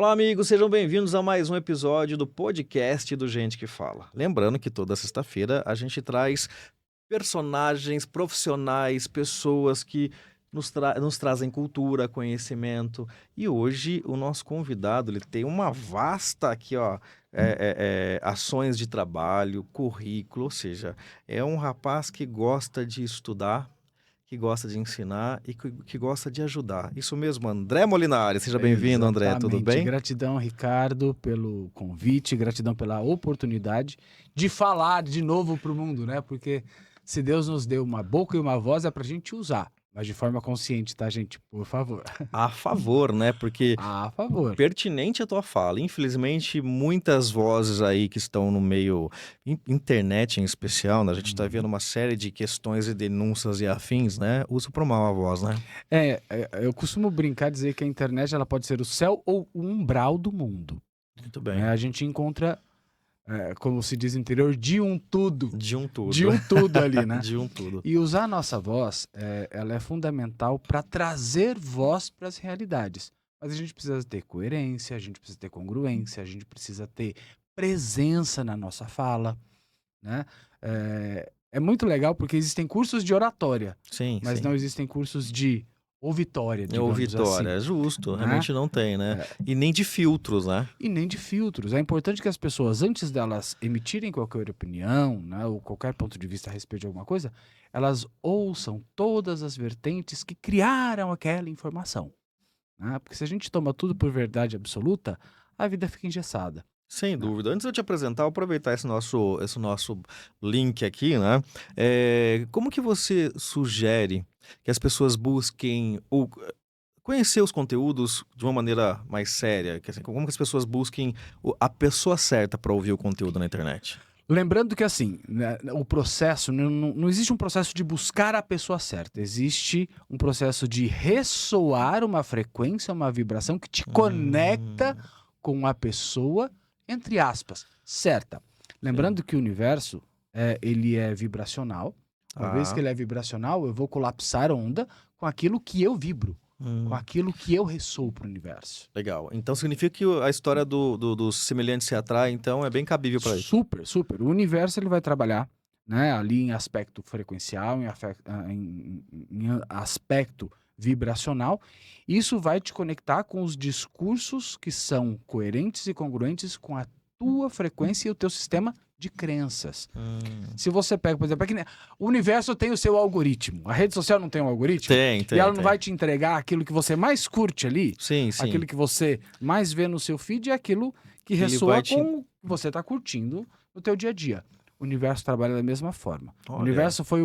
Olá, amigos, sejam bem-vindos a mais um episódio do podcast do Gente que Fala. Lembrando que toda sexta-feira a gente traz personagens profissionais, pessoas que nos trazem cultura, conhecimento. E hoje o nosso convidado ele tem uma vasta aqui, ó, ações de trabalho, currículo, ou seja, é um rapaz que gosta de estudar, que gosta de ensinar e que gosta de ajudar. Isso mesmo, André Molinari. Seja bem-vindo, André. Tudo Exatamente. bem? Gratidão, Ricardo, pelo convite, gratidão pela oportunidade de falar de novo para o mundo, né? Porque se Deus nos deu uma boca e uma voz é para a gente usar, mas de forma consciente, tá, gente? Por favor. A favor, né? Porque A favor. pertinente a tua fala. Infelizmente, muitas vozes aí que estão no meio, internet em especial, né? A gente está vendo uma série de questões e denúncias e afins, né? Uso pro mal a voz, né? Eu costumo brincar, dizer que a internet ela pode ser o céu ou o umbral do mundo. Muito bem. Né? A gente encontra, como se diz no interior, de um tudo. De um tudo. De um tudo ali, né? De um tudo. E usar a nossa voz, ela é fundamental para trazer voz para as realidades. Mas a gente precisa ter coerência, a gente precisa ter congruência, a gente precisa ter presença na nossa fala, né? É muito legal porque existem cursos de oratória, Sim, mas sim. não existem cursos de ouvitória, Ou digamos vitória, assim. justo. Né? Realmente não tem, né? E nem de filtros, né? E nem de filtros. É importante que as pessoas, antes delas emitirem qualquer opinião, né, ou qualquer ponto de vista a respeito de alguma coisa, elas ouçam todas as vertentes que criaram aquela informação. Né? Porque se a gente toma tudo por verdade absoluta, a vida fica engessada. Sem dúvida. Antes de eu te apresentar, eu vou aproveitar esse nosso link aqui, né? Como que você sugere que as pessoas busquem ou conhecer os conteúdos de uma maneira mais séria? Quer dizer, como que as pessoas busquem a pessoa certa para ouvir o conteúdo na internet? Lembrando que assim, né, o processo, não existe um processo de buscar a pessoa certa, existe um processo de ressoar uma frequência, uma vibração que te conecta com a pessoa, entre aspas, certa. Lembrando que o universo, ele é vibracional. Uma vez que ele é vibracional, eu vou colapsar onda com aquilo que eu vibro, com aquilo que eu ressoo para o universo. Legal. Então significa que a história dos semelhantes se atrai, então é bem cabível para isso. Super, super. O universo ele vai trabalhar, né, ali em aspecto frequencial, em aspecto vibracional. Isso vai te conectar com os discursos que são coerentes e congruentes com a tua frequência e o teu sistema de crenças. Se você pega, por exemplo, o universo tem o seu algoritmo. A rede social não tem um algoritmo? Tem. E ela não vai te entregar aquilo que você mais curte ali? Sim. Aquilo que você mais vê no seu feed é aquilo que ressoa com o que você está curtindo no teu dia a dia. O universo trabalha da mesma forma. Olha. O universo foi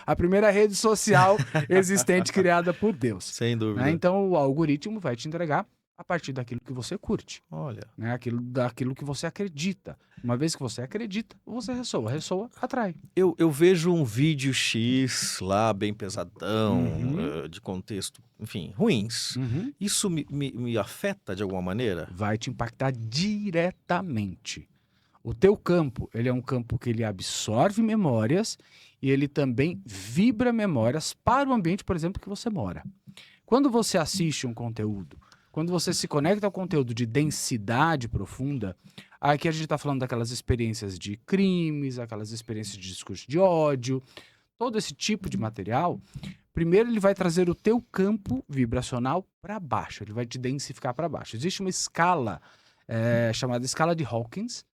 a primeira rede social existente criada por Deus. Sem dúvida. Né? Então o algoritmo vai te entregar a partir daquilo que você curte. Olha. Né? Daquilo que você acredita. Uma vez que você acredita, você ressoa. Ressoa, atrai. Eu vejo um vídeo X lá, bem pesadão, de contexto, enfim, ruins. Isso me afeta de alguma maneira? Vai te impactar diretamente. O teu campo, ele é um campo que ele absorve memórias e ele também vibra memórias para o ambiente, por exemplo, que você mora. Quando você assiste um conteúdo, quando você se conecta ao conteúdo de densidade profunda, aqui a gente está falando daquelas experiências de crimes, aquelas experiências de discurso de ódio, todo esse tipo de material, primeiro ele vai trazer o teu campo vibracional para baixo, ele vai te densificar para baixo. Existe uma escala chamada escala de Hawkins,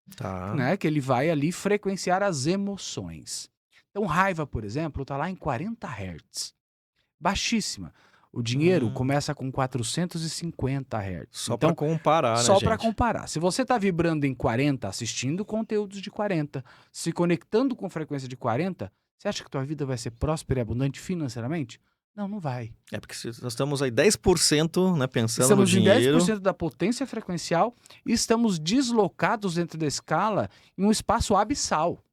né, que ele vai ali frequenciar as emoções. Então raiva, por exemplo, está lá em 40 Hz, baixíssima. O dinheiro começa com 450 Hz. Só para comparar, né, Só gente? para comparar. Se você está vibrando em 40, assistindo conteúdos de 40, se conectando com frequência de 40, você acha que tua vida vai ser próspera e abundante financeiramente? Não, não vai. É porque nós estamos aí 10%, né, pensando no dinheiro. Estamos em 10% da potência frequencial e estamos deslocados dentro da escala em um espaço abissal.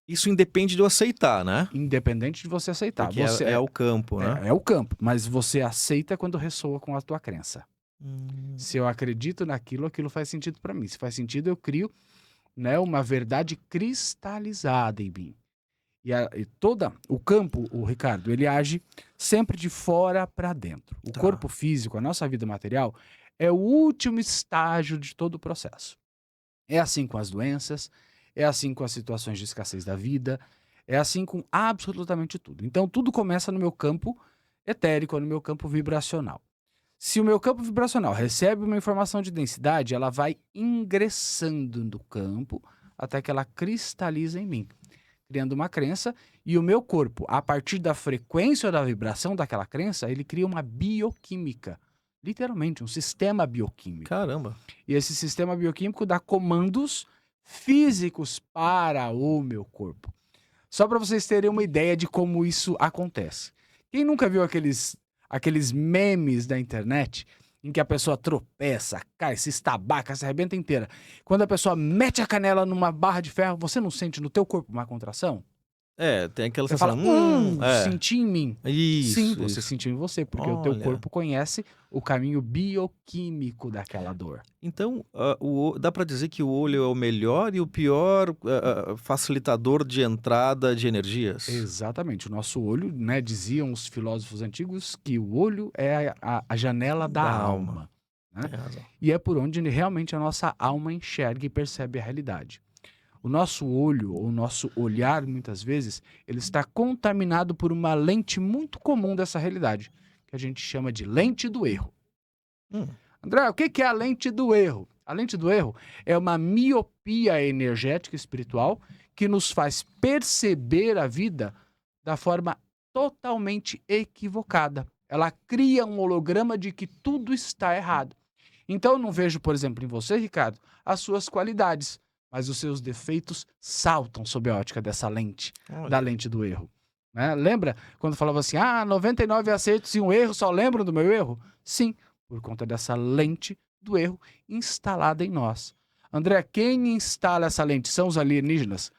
Isso independe de eu aceitar, né? Independente de você aceitar. Porque você é o campo, né? É o campo, mas você aceita quando ressoa com a tua crença. Se eu acredito naquilo, aquilo faz sentido para mim. Se faz sentido, eu crio, né, uma verdade cristalizada em mim. E todo o campo, o Ricardo, ele age sempre de fora para dentro. O corpo físico, a nossa vida material, é o último estágio de todo o processo. É assim com as doenças, é assim com as situações de escassez da vida, é assim com absolutamente tudo. Então, tudo começa no meu campo etérico, no meu campo vibracional. Se o meu campo vibracional recebe uma informação de densidade, ela vai ingressando no campo até que ela cristaliza em mim, criando uma crença, e o meu corpo, a partir da frequência ou da vibração daquela crença, ele cria uma bioquímica, literalmente um sistema bioquímico. Caramba. E esse sistema bioquímico dá comandos físicos para o meu corpo. Só para vocês terem uma ideia de como isso acontece. Quem nunca viu aqueles memes da internet em que a pessoa tropeça, cai, se estabaca, se arrebenta inteira? Quando a pessoa mete a canela numa barra de ferro, você não sente no teu corpo uma contração? Tem aquela Você sensação. fala, senti em mim. Isso. Sim, você sentiu em você, porque o teu Olha. corpo conhece o caminho bioquímico daquela dor. Então, dá para dizer que o olho é o melhor e o pior facilitador de entrada de energias? Exatamente. O nosso olho, né, diziam os filósofos antigos que o olho é a janela da alma. Né? Tem razão. E é por onde realmente a nossa alma enxerga e percebe a realidade. O nosso olho, o nosso olhar, muitas vezes, ele está contaminado por uma lente muito comum dessa realidade, que a gente chama de lente do erro. André, o que é a lente do erro? A lente do erro é uma miopia energética espiritual que nos faz perceber a vida da forma totalmente equivocada. Ela cria um holograma de que tudo está errado. Então eu não vejo, por exemplo, em você, Ricardo, as suas qualidades, mas os seus defeitos saltam sob a ótica dessa lente, da lente do erro. Né? Lembra quando falava assim, 99 acertos e um erro, só lembram do meu erro? Sim, por conta dessa lente do erro instalada em nós. André, quem instala essa lente são os alienígenas?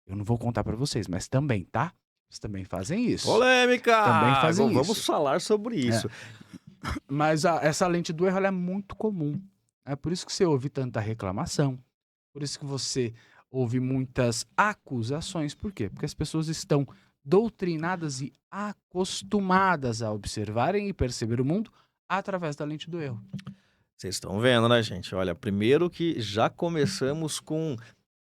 Eu não vou contar para vocês, mas também, tá? Eles também fazem isso. Polêmica! Também fazem Vamos isso. falar sobre isso. Mas essa lente do erro ela é muito comum. É por isso que você ouve tanta reclamação. Por isso que você ouve muitas acusações. Por quê? Porque as pessoas estão doutrinadas e acostumadas a observarem e perceber o mundo através da lente do erro. Vocês estão vendo, né, gente? Olha, primeiro que já começamos com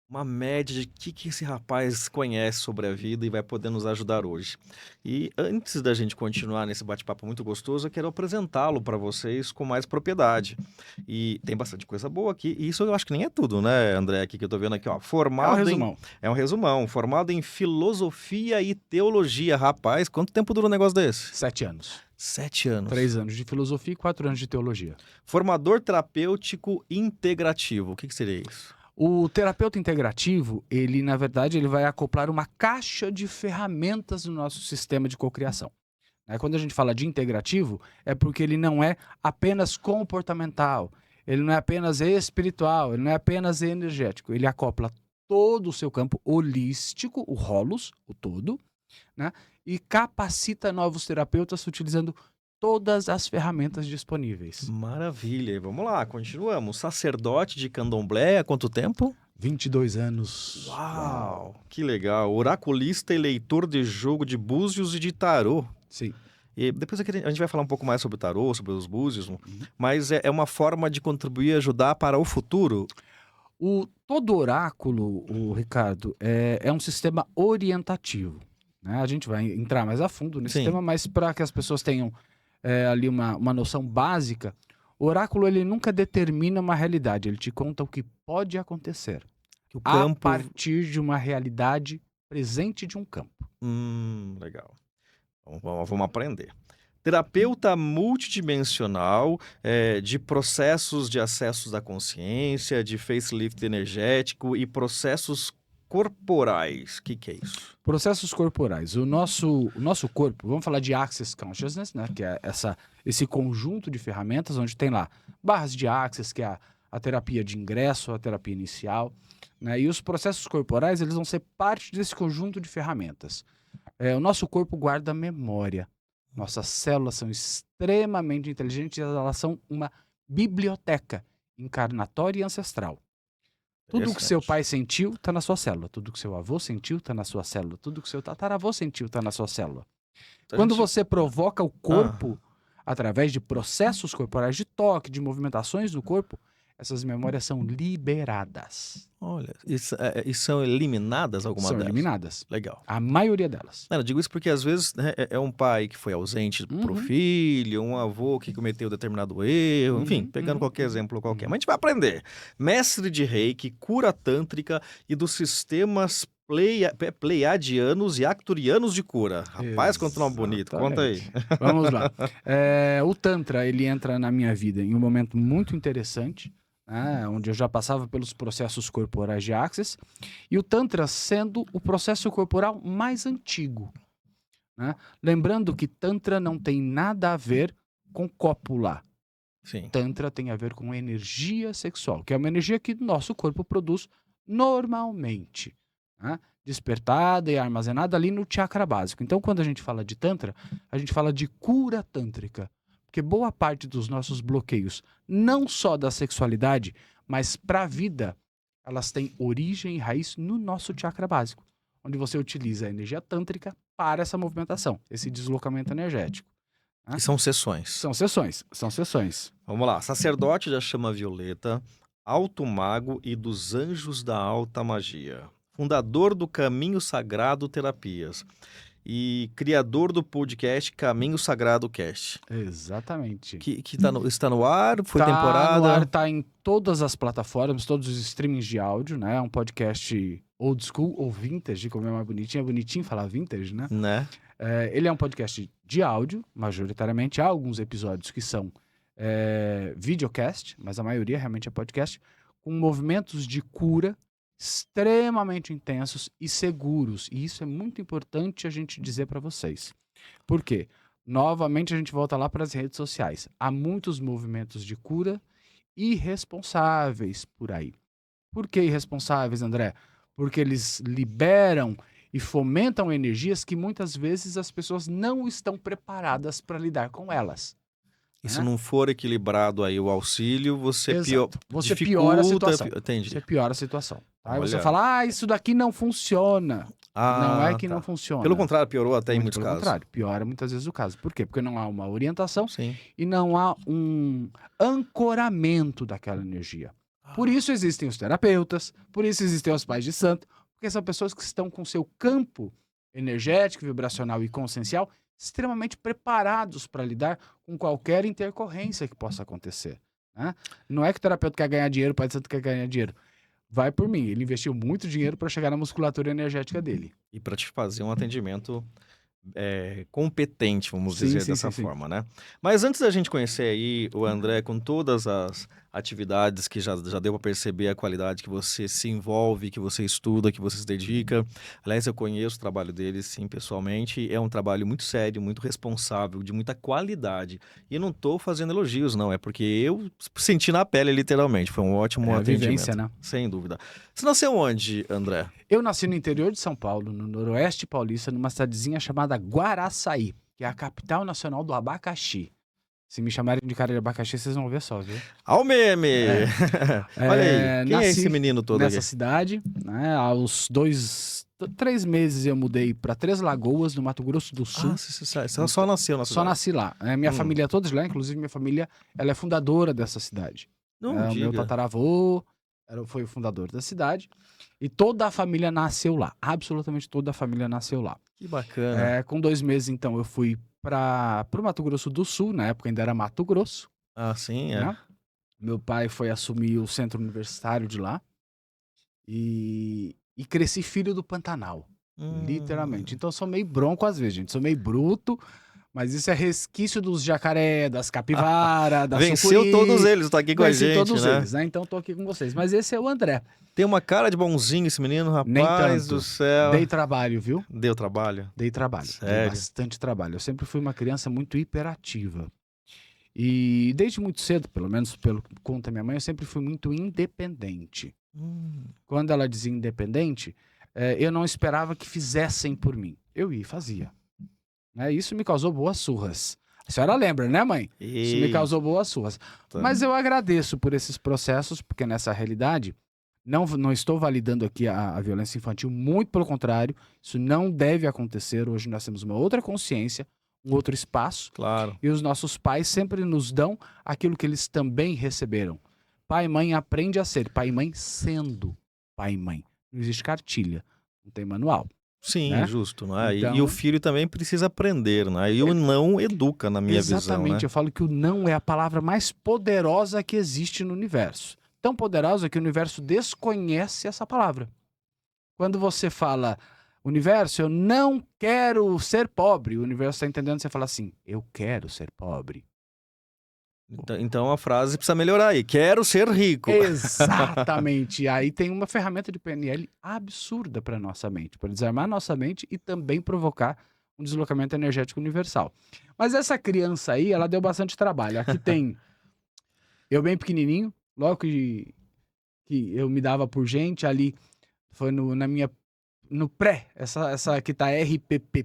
uma média de que esse rapaz conhece sobre a vida e vai poder nos ajudar hoje. E antes da gente continuar nesse bate-papo muito gostoso, eu quero apresentá-lo para vocês com mais propriedade. E tem bastante coisa boa aqui. E isso eu acho que nem é tudo, né, André? Aqui que eu tô vendo aqui, ó. É um resumão. É um resumão. Formado em filosofia e teologia. Rapaz, quanto tempo dura um negócio desse? 7 anos. 7 anos. 3 anos de filosofia e 4 anos de teologia. Formador terapêutico integrativo. O que seria isso? O terapeuta integrativo, ele, na verdade, ele vai acoplar uma caixa de ferramentas no nosso sistema de cocriação. Quando a gente fala de integrativo, é porque ele não é apenas comportamental, ele não é apenas espiritual, ele não é apenas energético. Ele acopla todo o seu campo holístico, o holos, o todo, né? E capacita novos terapeutas utilizando todas as ferramentas disponíveis. Maravilha. E vamos lá, continuamos. Sacerdote de candomblé, há quanto tempo? 22 anos. Uau, que legal. Oraculista e leitor de jogo de búzios e de tarô. Sim. E depois a gente vai falar um pouco mais sobre o tarô, sobre os búzios, mas é uma forma de contribuir e ajudar para o futuro? Todo oráculo, Ricardo, é um sistema orientativo. Né? A gente vai entrar mais a fundo nesse tema, mas para que as pessoas tenham ali uma noção básica, o oráculo ele nunca determina uma realidade, ele te conta o que pode acontecer O campo... a partir de uma realidade presente de um campo. Legal. Vamos aprender. Terapeuta multidimensional de processos de acessos da consciência, de facelift energético e processos corporais. O que é isso? Processos corporais. O nosso corpo, vamos falar de Access Consciousness, né? Que é esse conjunto de ferramentas onde tem lá barras de Access, que é a terapia de ingresso, a terapia inicial. Né? E os processos corporais eles vão ser parte desse conjunto de ferramentas. O nosso corpo guarda memória. Nossas células são extremamente inteligentes e elas são uma biblioteca encarnatória e ancestral. Tudo que seu pai sentiu está na sua célula. Tudo que seu avô sentiu está na sua célula. Tudo que seu tataravô sentiu está na sua célula. Quando você provoca o corpo, através de processos corporais de toque, de movimentações do corpo, essas memórias são liberadas. Olha, e são eliminadas alguma São delas? eliminadas. Legal. A maioria delas. Não, eu digo isso porque às vezes, né, é um pai que foi ausente pro Uhum. filho, um avô que cometeu determinado erro, enfim, pegando qualquer exemplo qualquer. Mas a gente vai aprender. Mestre de Reiki, cura tântrica e dos sistemas pleiadianos e arcturianos de cura. Rapaz, quanto nome bonito. Conta aí. Exatamente. Vamos lá. O Tantra, ele entra na minha vida em um momento muito interessante, né, onde eu já passava pelos processos corporais de Axis, e o Tantra sendo o processo corporal mais antigo. Né? Lembrando que Tantra não tem nada a ver com cópula. Sim. Tantra tem a ver com energia sexual, que é uma energia que o nosso corpo produz normalmente, né? Despertada e armazenada ali no chakra básico. Então, quando a gente fala de Tantra, a gente fala de cura tântrica, porque boa parte dos nossos bloqueios, não só da sexualidade, mas para a vida, elas têm origem e raiz no nosso chakra básico, onde você utiliza a energia tântrica para essa movimentação, esse deslocamento energético. E são sessões. São sessões. Vamos lá. Sacerdote da chama violeta, alto mago e dos anjos da alta magia. Fundador do Caminho Sagrado Terapias. E criador do podcast Caminho Sagrado Cast. Exatamente. Que está no ar, foi Tá temporada. no ar, tá em todas as plataformas, todos os streamings de áudio, né? É um podcast old school ou vintage, como é mais bonitinho. É bonitinho falar vintage, né? Né? Ele é um podcast de áudio, majoritariamente. Há alguns episódios que são videocast, mas a maioria realmente é podcast, com movimentos de cura extremamente intensos e seguros. E isso é muito importante a gente dizer para vocês. Por quê? Novamente a gente volta lá para as redes sociais. Há muitos movimentos de cura irresponsáveis por aí. Por que irresponsáveis, André? Porque eles liberam e fomentam energias que muitas vezes as pessoas não estão preparadas para lidar com elas. E se não for equilibrado aí o auxílio, você Você piora a situação. Entendi. Você piora a situação. Aí Olha. você fala, isso daqui não funciona. Não é que tá. não funciona. Pelo contrário, piorou até em Muito muitos pelo casos. contrário, piora muitas vezes o caso. Por quê? Porque não há uma orientação Sim. e não há um ancoramento daquela energia. Por isso existem os terapeutas, por isso existem os pais de santo, porque são pessoas que estão com seu campo energético, vibracional e consciencial extremamente preparados para lidar com qualquer intercorrência que possa acontecer. Né? Não é que o terapeuta quer ganhar dinheiro, o pai de santo quer ganhar dinheiro. Vai por mim, ele investiu muito dinheiro para chegar na musculatura energética dele. E para te fazer um atendimento competente, vamos Sim, dizer sim, dessa sim, sim. forma, né? Mas antes da gente conhecer aí o André com todas as atividades que já deu para perceber a qualidade que você se envolve, que você estuda, que você se dedica. Aliás, eu conheço o trabalho dele, sim, pessoalmente. É um trabalho muito sério, muito responsável, de muita qualidade. E eu não estou fazendo elogios, não. É porque eu senti na pele, literalmente. Foi um ótimo É a atendimento. vivência, né? Sem dúvida. Você nasceu onde, André? Eu nasci no interior de São Paulo, no noroeste paulista, numa cidadezinha chamada Guaraçaí, que é a capital nacional do abacaxi. Se me chamarem de cara de abacaxi, vocês vão ver só, viu? Ao meme! Olha aí, quem é nasci esse menino todo nessa aqui? cidade, né? Aos 3 meses eu mudei para Três Lagoas, no Mato Grosso do Sul. Você só nasceu na Só cidade? nasci lá. Minha família toda de lá, inclusive minha família, ela é fundadora dessa cidade. Não O meu diga. tataravô foi o fundador da cidade. E toda a família nasceu lá. Absolutamente toda a família nasceu lá. Que bacana. Com 2 meses, então, eu fui para o Mato Grosso do Sul. Na época ainda era Mato Grosso. Ah, sim, é. Né? Meu pai foi assumir o centro universitário de lá. E cresci filho do Pantanal. Literalmente. Então, eu sou meio bronco às vezes, gente. Sou meio bruto. Mas isso é resquício dos jacaré, das capivara, da Venceu sucuri. todos eles, tá aqui com a Venci gente, todos né? eles, né? Então, tô aqui com vocês. Mas esse é o André. Tem uma cara de bonzinho esse menino, Nem rapaz tanto. do céu. Dei trabalho, viu? Deu trabalho? Dei trabalho. Dei Sério? bastante trabalho. Eu sempre fui uma criança muito hiperativa. E desde muito cedo, pelo menos pelo que conta minha mãe, eu sempre fui muito independente. Quando ela dizia independente, eu não esperava que fizessem por mim. Eu ia e fazia. Isso me causou boas surras. A senhora lembra, né, mãe? Isso me causou boas surras. Tá. Mas eu agradeço por esses processos, porque nessa realidade, não estou validando aqui a violência infantil, muito pelo contrário, isso não deve acontecer. Hoje nós temos uma outra consciência, um outro espaço. Claro. E os nossos pais sempre nos dão aquilo que eles também receberam. Pai e mãe aprende a ser pai e mãe sendo pai e mãe. Não existe cartilha, não tem manual. Sim, Né? justo, não é? Então- E o filho também precisa aprender, né? E o não educa, na minha visão, Exatamente, né? eu falo que o não é a palavra mais poderosa que existe no universo. Tão poderosa que o universo desconhece essa palavra. Quando você fala, universo, eu não quero ser pobre, o universo está entendendo, você fala assim, eu quero ser pobre. Então a frase precisa melhorar aí. Quero ser rico. Exatamente. Aí tem uma ferramenta de PNL absurda para nossa mente, para desarmar nossa mente e também provocar um deslocamento energético universal. Mas essa criança aí, ela deu bastante trabalho. Aqui tem eu bem pequenininho, logo que eu me dava por gente, ali foi no pré, essa aqui tá RPP.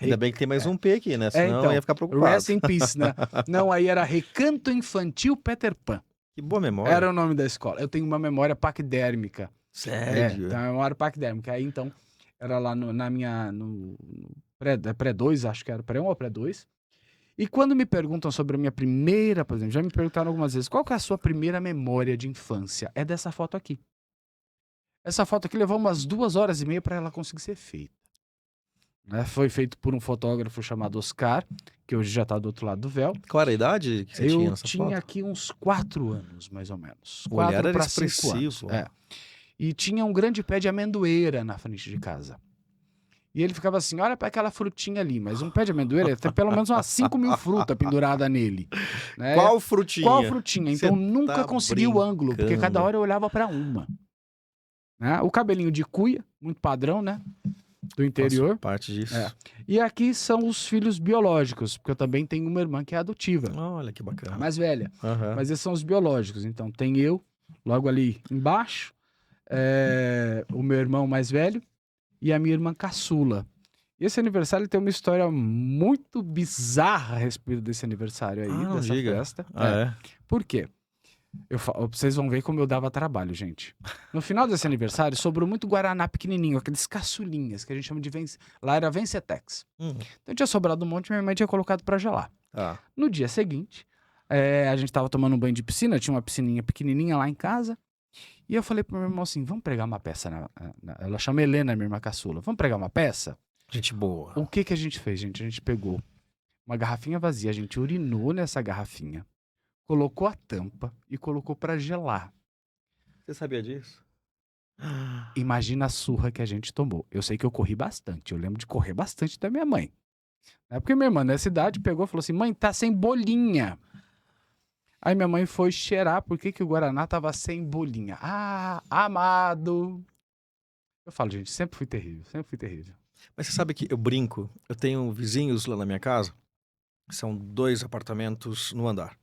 Ainda bem que tem mais um P aqui, né? Senão então, eu ia ficar preocupado. Rest in Peace, né? Não, aí era Recanto Infantil Peter Pan. Que boa memória. Era o nome da escola. Eu tenho uma memória paquidérmica. Sério? Então, uma memória paquidérmica. Aí, então, era lá no pré 2, acho que era pré 1 ou pré 2. E quando me perguntam sobre a minha primeira, por exemplo, já me perguntaram algumas vezes, qual que é a sua primeira memória de infância? É dessa foto aqui. Essa foto aqui levou umas 2h30 para ela conseguir ser feita. Né? Foi feito por um fotógrafo chamado Oscar, que hoje já está do outro lado do véu. Qual era a idade que você tinha Eu nessa tinha foto? aqui uns 4 anos, mais ou menos. O olhar 4 era para 5 expressivo. anos. É. E tinha um grande pé de amendoeira na frente de casa. E ele ficava assim, olha para aquela frutinha ali, mas um pé de amendoeira tem pelo menos umas 5.000 frutas penduradas nele. Né? Qual frutinha? Qual frutinha? Cê Então nunca tá consegui o ângulo, porque brincando. cada hora eu olhava para uma. Né? O cabelinho de cuia, muito padrão, né? Do interior. Faço parte disso. É. E aqui são os filhos biológicos, porque eu também tenho uma irmã que é adotiva, Olha que a bacana. mais velha. Aham. Mas esses são os biológicos. Então tem eu, logo ali embaixo, o meu irmão mais velho e a minha irmã caçula. E esse aniversário tem uma história muito bizarra a respeito desse aniversário aí, não dessa diga. festa. É. Por quê? Vocês vão ver como eu dava trabalho, gente. No final desse aniversário, sobrou muito guaraná pequenininho, aqueles caçulinhas, que a gente chama de lá era Vencetex. Então tinha sobrado um monte e minha mãe tinha colocado pra gelar. Tá. No dia seguinte, a gente tava tomando um banho de piscina, tinha uma piscininha pequenininha lá em casa. E eu falei pro meu irmão assim, vamos pregar uma peça. Ela chama Helena, minha irmã caçula. Vamos pregar uma peça? Gente boa. O que a gente fez, gente? A gente pegou uma garrafinha vazia, a gente urinou nessa garrafinha, colocou a tampa e colocou pra gelar. Você sabia disso? Imagina a surra que a gente tomou. Eu sei que eu corri bastante. Eu lembro de correr bastante da minha mãe. Porque minha irmã nessa idade pegou e falou assim, mãe, tá sem bolinha. Aí minha mãe foi cheirar por que o Guaraná tava sem bolinha. Ah, amado. Eu falo, gente, sempre fui terrível, sempre fui terrível. Mas você sabe que eu brinco, eu tenho vizinhos lá na minha casa, são 2 apartamentos no andar.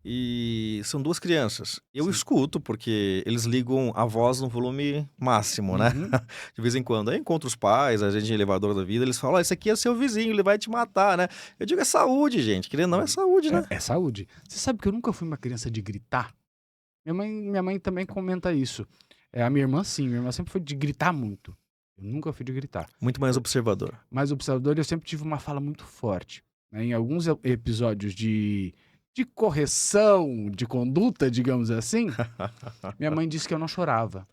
E são 2 crianças. Eu Sim. escuto, porque eles ligam a voz no volume máximo, né? Uhum. De vez em quando. Aí encontro os pais, a gente em elevador da vida, eles falam, esse aqui é seu vizinho, ele vai te matar, né? Eu digo, é saúde, gente. Querendo ou não, é saúde, né? É saúde. Você sabe que eu nunca fui uma criança de gritar? Minha mãe também comenta isso. A minha irmã, sim. Minha irmã sempre foi de gritar muito. Eu nunca fui de gritar. Muito mais observador. Mas observador, eu sempre tive uma fala muito forte. Né? Em alguns episódios de correção de conduta, digamos assim, minha mãe disse que eu não chorava.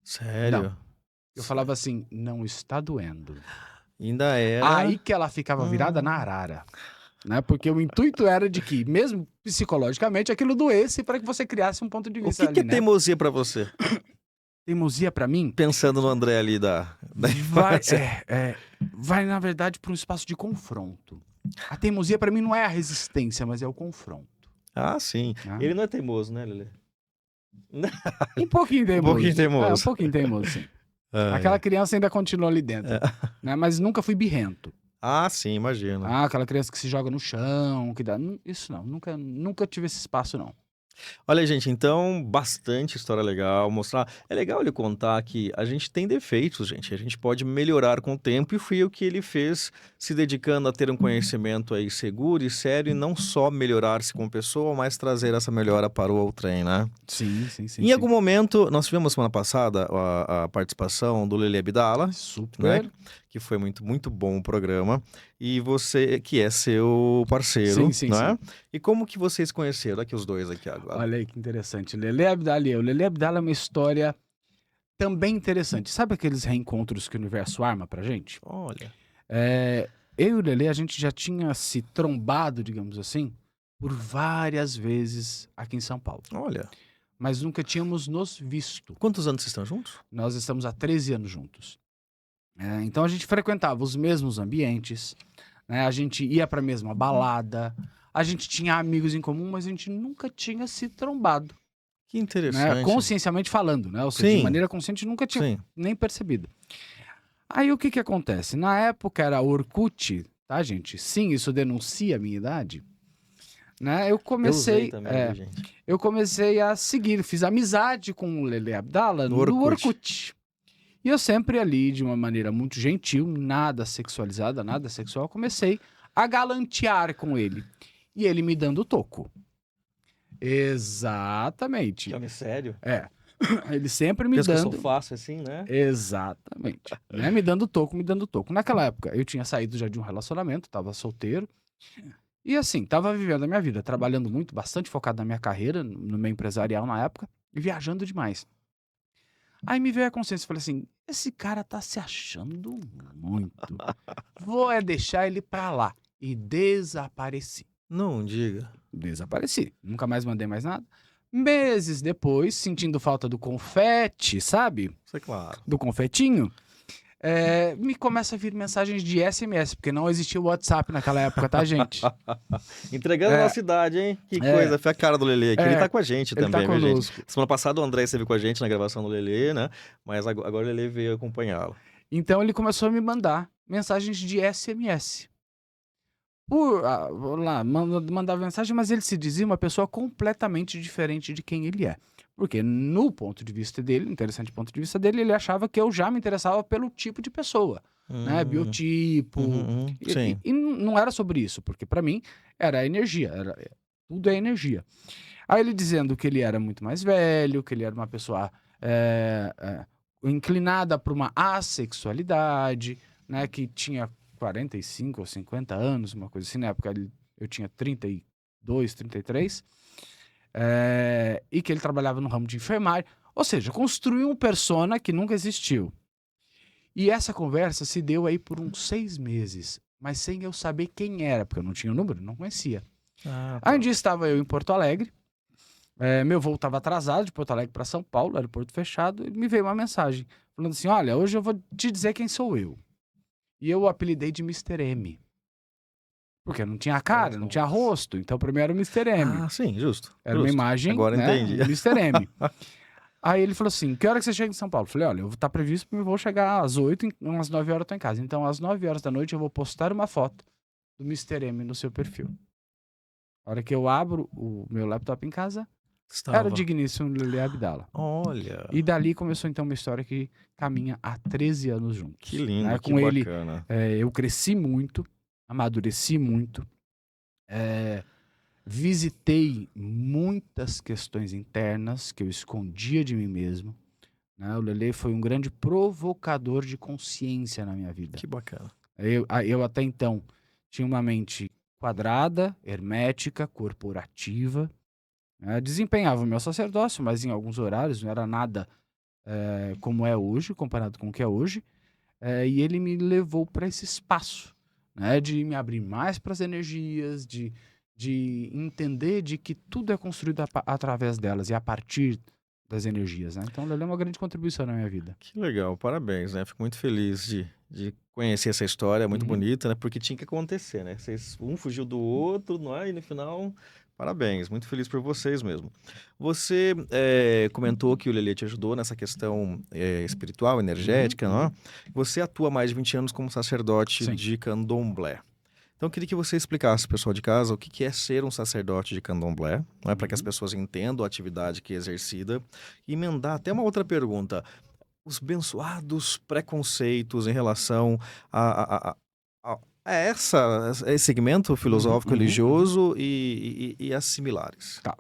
Sério? Não. Eu falava assim, não está doendo. Ainda era... Aí que ela ficava virada na arara. Né? Porque o intuito era de que, mesmo psicologicamente, aquilo doesse para que você criasse um ponto de O vista que é ali, né? teimosia pra você? Teimosia pra mim Pensando no André ali da vai, infância. vai, na verdade, para um espaço de confronto. A teimosia pra mim não é a resistência, mas é o confronto. Ah, sim. Ah. Ele não é teimoso, né, Lelê? Um pouquinho teimoso. Um pouquinho teimoso. Um pouquinho teimoso, sim. Ah, Aquela criança ainda continua ali dentro. Né? Mas nunca fui birrento. Ah, sim, imagino. Aquela criança que se joga no chão, que dá... Isso não, nunca tive esse espaço, não. Olha, gente, então, bastante história legal, mostrar. É legal ele contar que a gente tem defeitos, gente. A gente pode melhorar com o tempo e foi o que ele fez, se dedicando a ter um conhecimento aí seguro e sério e não só melhorar-se como pessoa, mas trazer essa melhora para o outrem, né? Sim. Em algum momento, nós tivemos semana passada a participação do Lelê Abdala, Super. né? Que que foi muito, muito bom o programa, e você, que é seu parceiro, Sim, não é? E como que vocês conheceram? Aqui os dois aqui agora. Olha aí que interessante. Lele Abdala e eu. Lele Abdala é uma história também interessante. Sabe aqueles reencontros que o universo arma pra gente? Olha, Eu e o Lele, a gente já tinha se trombado, digamos assim, por várias vezes aqui em São Paulo. olha. Mas nunca tínhamos nos visto. Quantos anos vocês estão juntos? Nós estamos há 13 anos juntos. Então a gente frequentava os mesmos ambientes, né? A gente ia para a mesma balada, a gente tinha amigos em comum, mas a gente nunca tinha se trombado, Que né? interessante. Consciencialmente falando, né? Ou seja, Sim. de maneira consciente nunca tinha Sim. nem percebido. Aí o que que acontece? Na época era Orkut, tá, gente? Sim, isso denuncia a minha idade. Né? Eu usei comecei, também, viu, gente? eu comecei a seguir, fiz amizade com o Lele Abdala No no Orkut. Orkut. E eu sempre ali, de uma maneira muito gentil, nada sexualizada, nada sexual, comecei a galantear com ele. E ele me dando toco. Exatamente. Sério? Ele sempre me Pensa que eu dando. sou fácil assim, né? Exatamente. Né? Me dando toco, me dando toco. Naquela época, eu tinha saído já de um relacionamento, tava solteiro. E assim, tava vivendo a minha vida, trabalhando muito, bastante focado na minha carreira, no meu empresarial na época, e viajando demais. Aí me veio a consciência, falei assim, esse cara tá se achando muito. Vou deixar ele pra lá. E desapareci. Não diga. Desapareci. Nunca mais mandei mais nada. Meses depois, sentindo falta do confete, sabe? Isso é claro. Do confetinho, me começa a vir mensagens de SMS, porque não existia o WhatsApp naquela época, tá, gente? Entregando a nossa idade, hein? Que coisa. Foi a cara do Lelê aqui. Ele tá com a gente Ele também, tá viu, gente? conosco. Semana passada o André esteve com a gente na gravação do Lelê, né? Mas agora o Lelê veio acompanhá-lo. Então ele começou a me mandar mensagens de SMS. Mandava mensagem, mas ele se dizia uma pessoa completamente diferente de quem ele é. Porque no ponto de vista dele, interessante ponto de vista dele, ele achava que eu já me interessava pelo tipo de pessoa, né? Biotipo. Sim. E não era sobre isso, porque pra mim era energia, tudo é energia. Aí ele dizendo que ele era muito mais velho, que ele era uma pessoa inclinada para uma assexualidade, né? Que tinha 45 ou 50 anos, uma coisa assim. Na época eu tinha 32, 33. E que ele trabalhava no ramo de enfermagem. Ou seja, construiu um persona que nunca existiu. E essa conversa se deu aí por uns 6 meses, mas sem eu saber quem era, porque eu não tinha o número, não conhecia. Aí um dia estava eu em Porto Alegre, meu voo estava atrasado de Porto Alegre para São Paulo, aeroporto fechado, e me veio uma mensagem falando assim, olha, hoje eu vou te dizer quem sou eu. E eu o apelidei de Mr. M. Porque não tinha cara, não tinha rosto, então pra mim era o Mr. M. Ah, sim, justo. Era uma imagem, Agora né, entendi. Mr. M. Aí ele falou assim, que hora que você chega em São Paulo? Eu falei, olha, tá previsto que eu vou chegar às 8, umas 9 horas eu tô em casa. Então às 9 horas da noite eu vou postar uma foto do Mr. M no seu perfil. A hora que eu abro o meu laptop em casa, era o digníssimo Lele Abdala. Olha. E dali começou então uma história que caminha há 13 anos juntos. Que lindo, né? que Com ele, bacana. eu cresci muito, amadureci muito, visitei muitas questões internas que eu escondia de mim mesmo. Né? O Lele foi um grande provocador de consciência na minha vida. Que bacana. Eu até então tinha uma mente quadrada, hermética, corporativa. Desempenhava o meu sacerdócio, mas em alguns horários não era nada como é hoje, comparado com o que é hoje. E ele me levou para esse espaço, né, de me abrir mais para as energias, de entender de que tudo é construído através delas e a partir das energias. Né? Então, o Lele é uma grande contribuição na minha vida. Que legal, parabéns, né? Fico muito feliz de conhecer essa história, muito bonita, né? Porque tinha que acontecer, né? Um fugiu do outro, não é? E no final, parabéns, muito feliz por vocês mesmo. Você comentou que o Lele te ajudou nessa questão espiritual, energética, não é? Você atua há mais de 20 anos como sacerdote Sim. de candomblé. Então, eu queria que você explicasse, pessoal de casa, o que é ser um sacerdote de candomblé, não é? Para que as pessoas entendam a atividade que é exercida. E emendar até uma outra pergunta. Os abençoados preconceitos em relação a esse segmento filosófico religioso e as similares. Tá.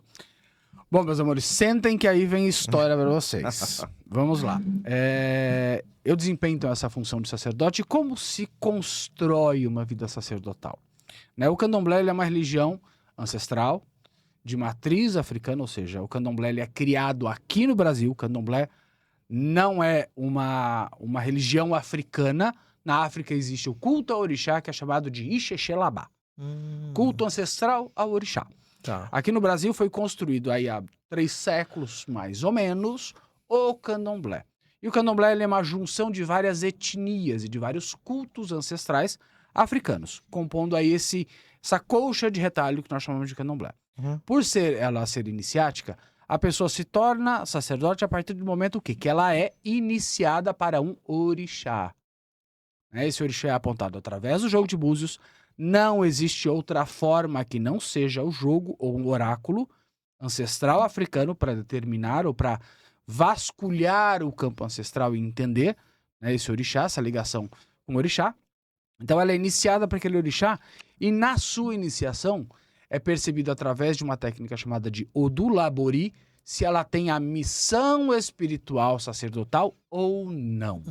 Bom, meus amores, sentem que aí vem história para vocês. Vamos lá. Eu desempenho então essa função de sacerdote. E como se constrói uma vida sacerdotal? Né? O candomblé ele é uma religião ancestral, de matriz africana, ou seja, o candomblé ele é criado aqui no Brasil. O candomblé não é uma religião africana. Na África existe o culto ao orixá, que é chamado de Ixexelabá. Culto ancestral ao orixá. Tá. Aqui no Brasil foi construído aí há 3 séculos, mais ou menos, o candomblé. E o candomblé ele é uma junção de várias etnias e de vários cultos ancestrais africanos, compondo aí essa colcha de retalho que nós chamamos de candomblé. Por ela ser iniciática, a pessoa se torna sacerdote a partir do momento o quê? Que ela é iniciada para um orixá. Esse orixá é apontado através do jogo de búzios. Não existe outra forma que não seja o jogo ou um oráculo ancestral africano para determinar ou para vasculhar o campo ancestral e entender, né, esse orixá, essa ligação com o orixá. Então ela é iniciada para aquele orixá e na sua iniciação é percebido através de uma técnica chamada de Odulabori se ela tem a missão espiritual sacerdotal ou não.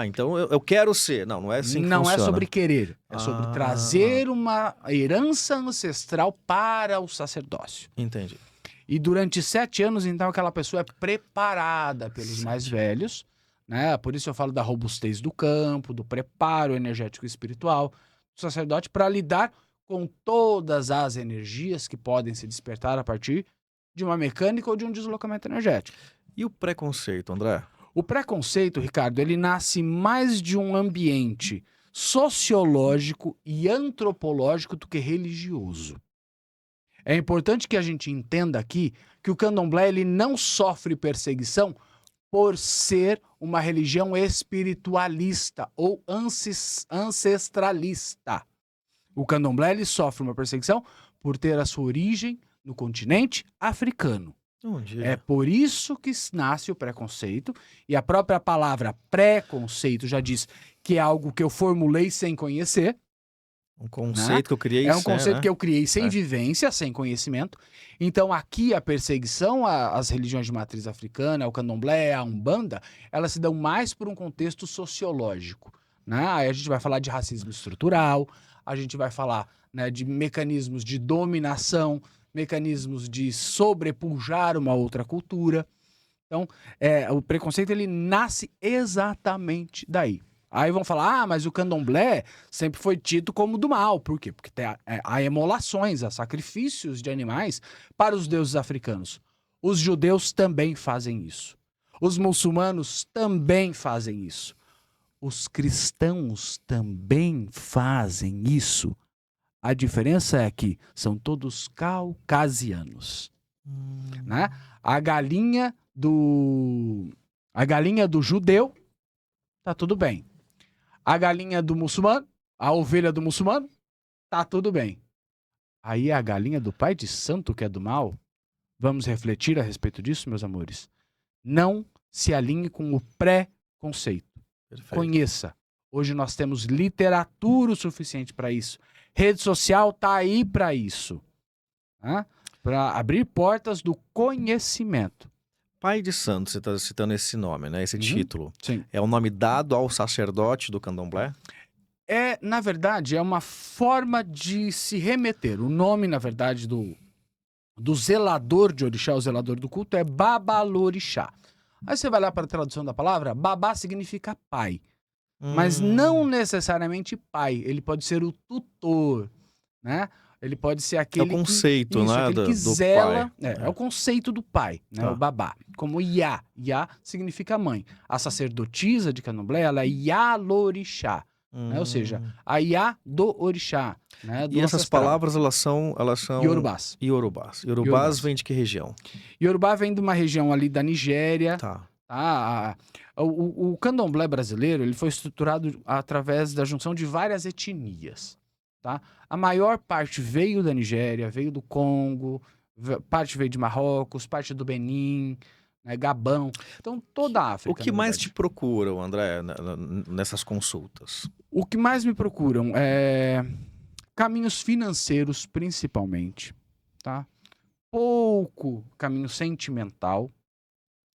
Então eu quero ser. Não é assim que não funciona. É sobre querer, é sobre trazer uma herança ancestral para o sacerdócio. Entendi. E durante 7 anos, então, aquela pessoa é preparada pelos mais velhos, né? Por isso eu falo da robustez do campo, do preparo energético e espiritual do sacerdote para lidar com todas as energias que podem se despertar a partir de uma mecânica ou de um deslocamento energético. E o preconceito, André? O preconceito, Ricardo, ele nasce mais de um ambiente sociológico e antropológico do que religioso. É importante que a gente entenda aqui que o candomblé ele não sofre perseguição por ser uma religião espiritualista ou ancestralista. O candomblé ele sofre uma perseguição por ter a sua origem no continente africano. É por isso que nasce o preconceito, e a própria palavra preconceito já diz que é algo que eu formulei sem conhecer. Um conceito que eu criei sem... É um conceito que eu criei sem vivência, sem conhecimento. Então aqui a perseguição às religiões de matriz africana, ao candomblé, à umbanda, elas se dão mais por um contexto sociológico. Né? Aí a gente vai falar de racismo estrutural, a gente vai falar, né, de mecanismos de dominação, mecanismos de sobrepujar uma outra cultura. Então, o preconceito ele nasce exatamente daí. Aí vão falar, mas o candomblé sempre foi tido como do mal. Por quê? Porque há emolações, há sacrifícios de animais para os deuses africanos. Os judeus também fazem isso. Os muçulmanos também fazem isso. Os cristãos também fazem isso. A diferença é que são todos caucasianos. Né? A galinha do judeu, tá tudo bem. A galinha do muçulmano, a ovelha do muçulmano, tá tudo bem. Aí a galinha do pai de santo, que é do mal, vamos refletir a respeito disso, meus amores? Não se alinhe com o preconceito. Perfeito. Conheça. Hoje nós temos literatura o suficiente para isso. Rede social tá aí para isso. Né? Para abrir portas do conhecimento. Pai de santo, você está citando esse nome, né? Esse título. Sim. É o nome dado ao sacerdote do candomblé? Na verdade, é uma forma de se remeter. O nome, na verdade, do zelador de orixá, o zelador do culto, é Babalorixá. Aí você vai lá para a tradução da palavra, babá significa pai. Mas não necessariamente pai. Ele pode ser o tutor, né? Ele pode ser aquele é o conceito, né, aquele que do zela. pai. É o conceito do pai, né? O babá. Como Iá. Iá significa mãe. A sacerdotisa de candomblé, ela é Ialorixá. Né? Ou seja, a Iá do orixá. Né? Do e essas ancestral. palavras, elas são... Iorubás. Iorubás vem de que região? Iorubá vem de uma região ali da Nigéria. Tá. O candomblé brasileiro ele foi estruturado através da junção de várias etnias. Tá? A maior parte veio da Nigéria, veio do Congo, parte veio de Marrocos, parte do Benin, né, Gabão. Então, toda a África. O que mais te procuram, André, nessas consultas? O que mais me procuram é caminhos financeiros, principalmente. Tá? pouco caminho sentimental.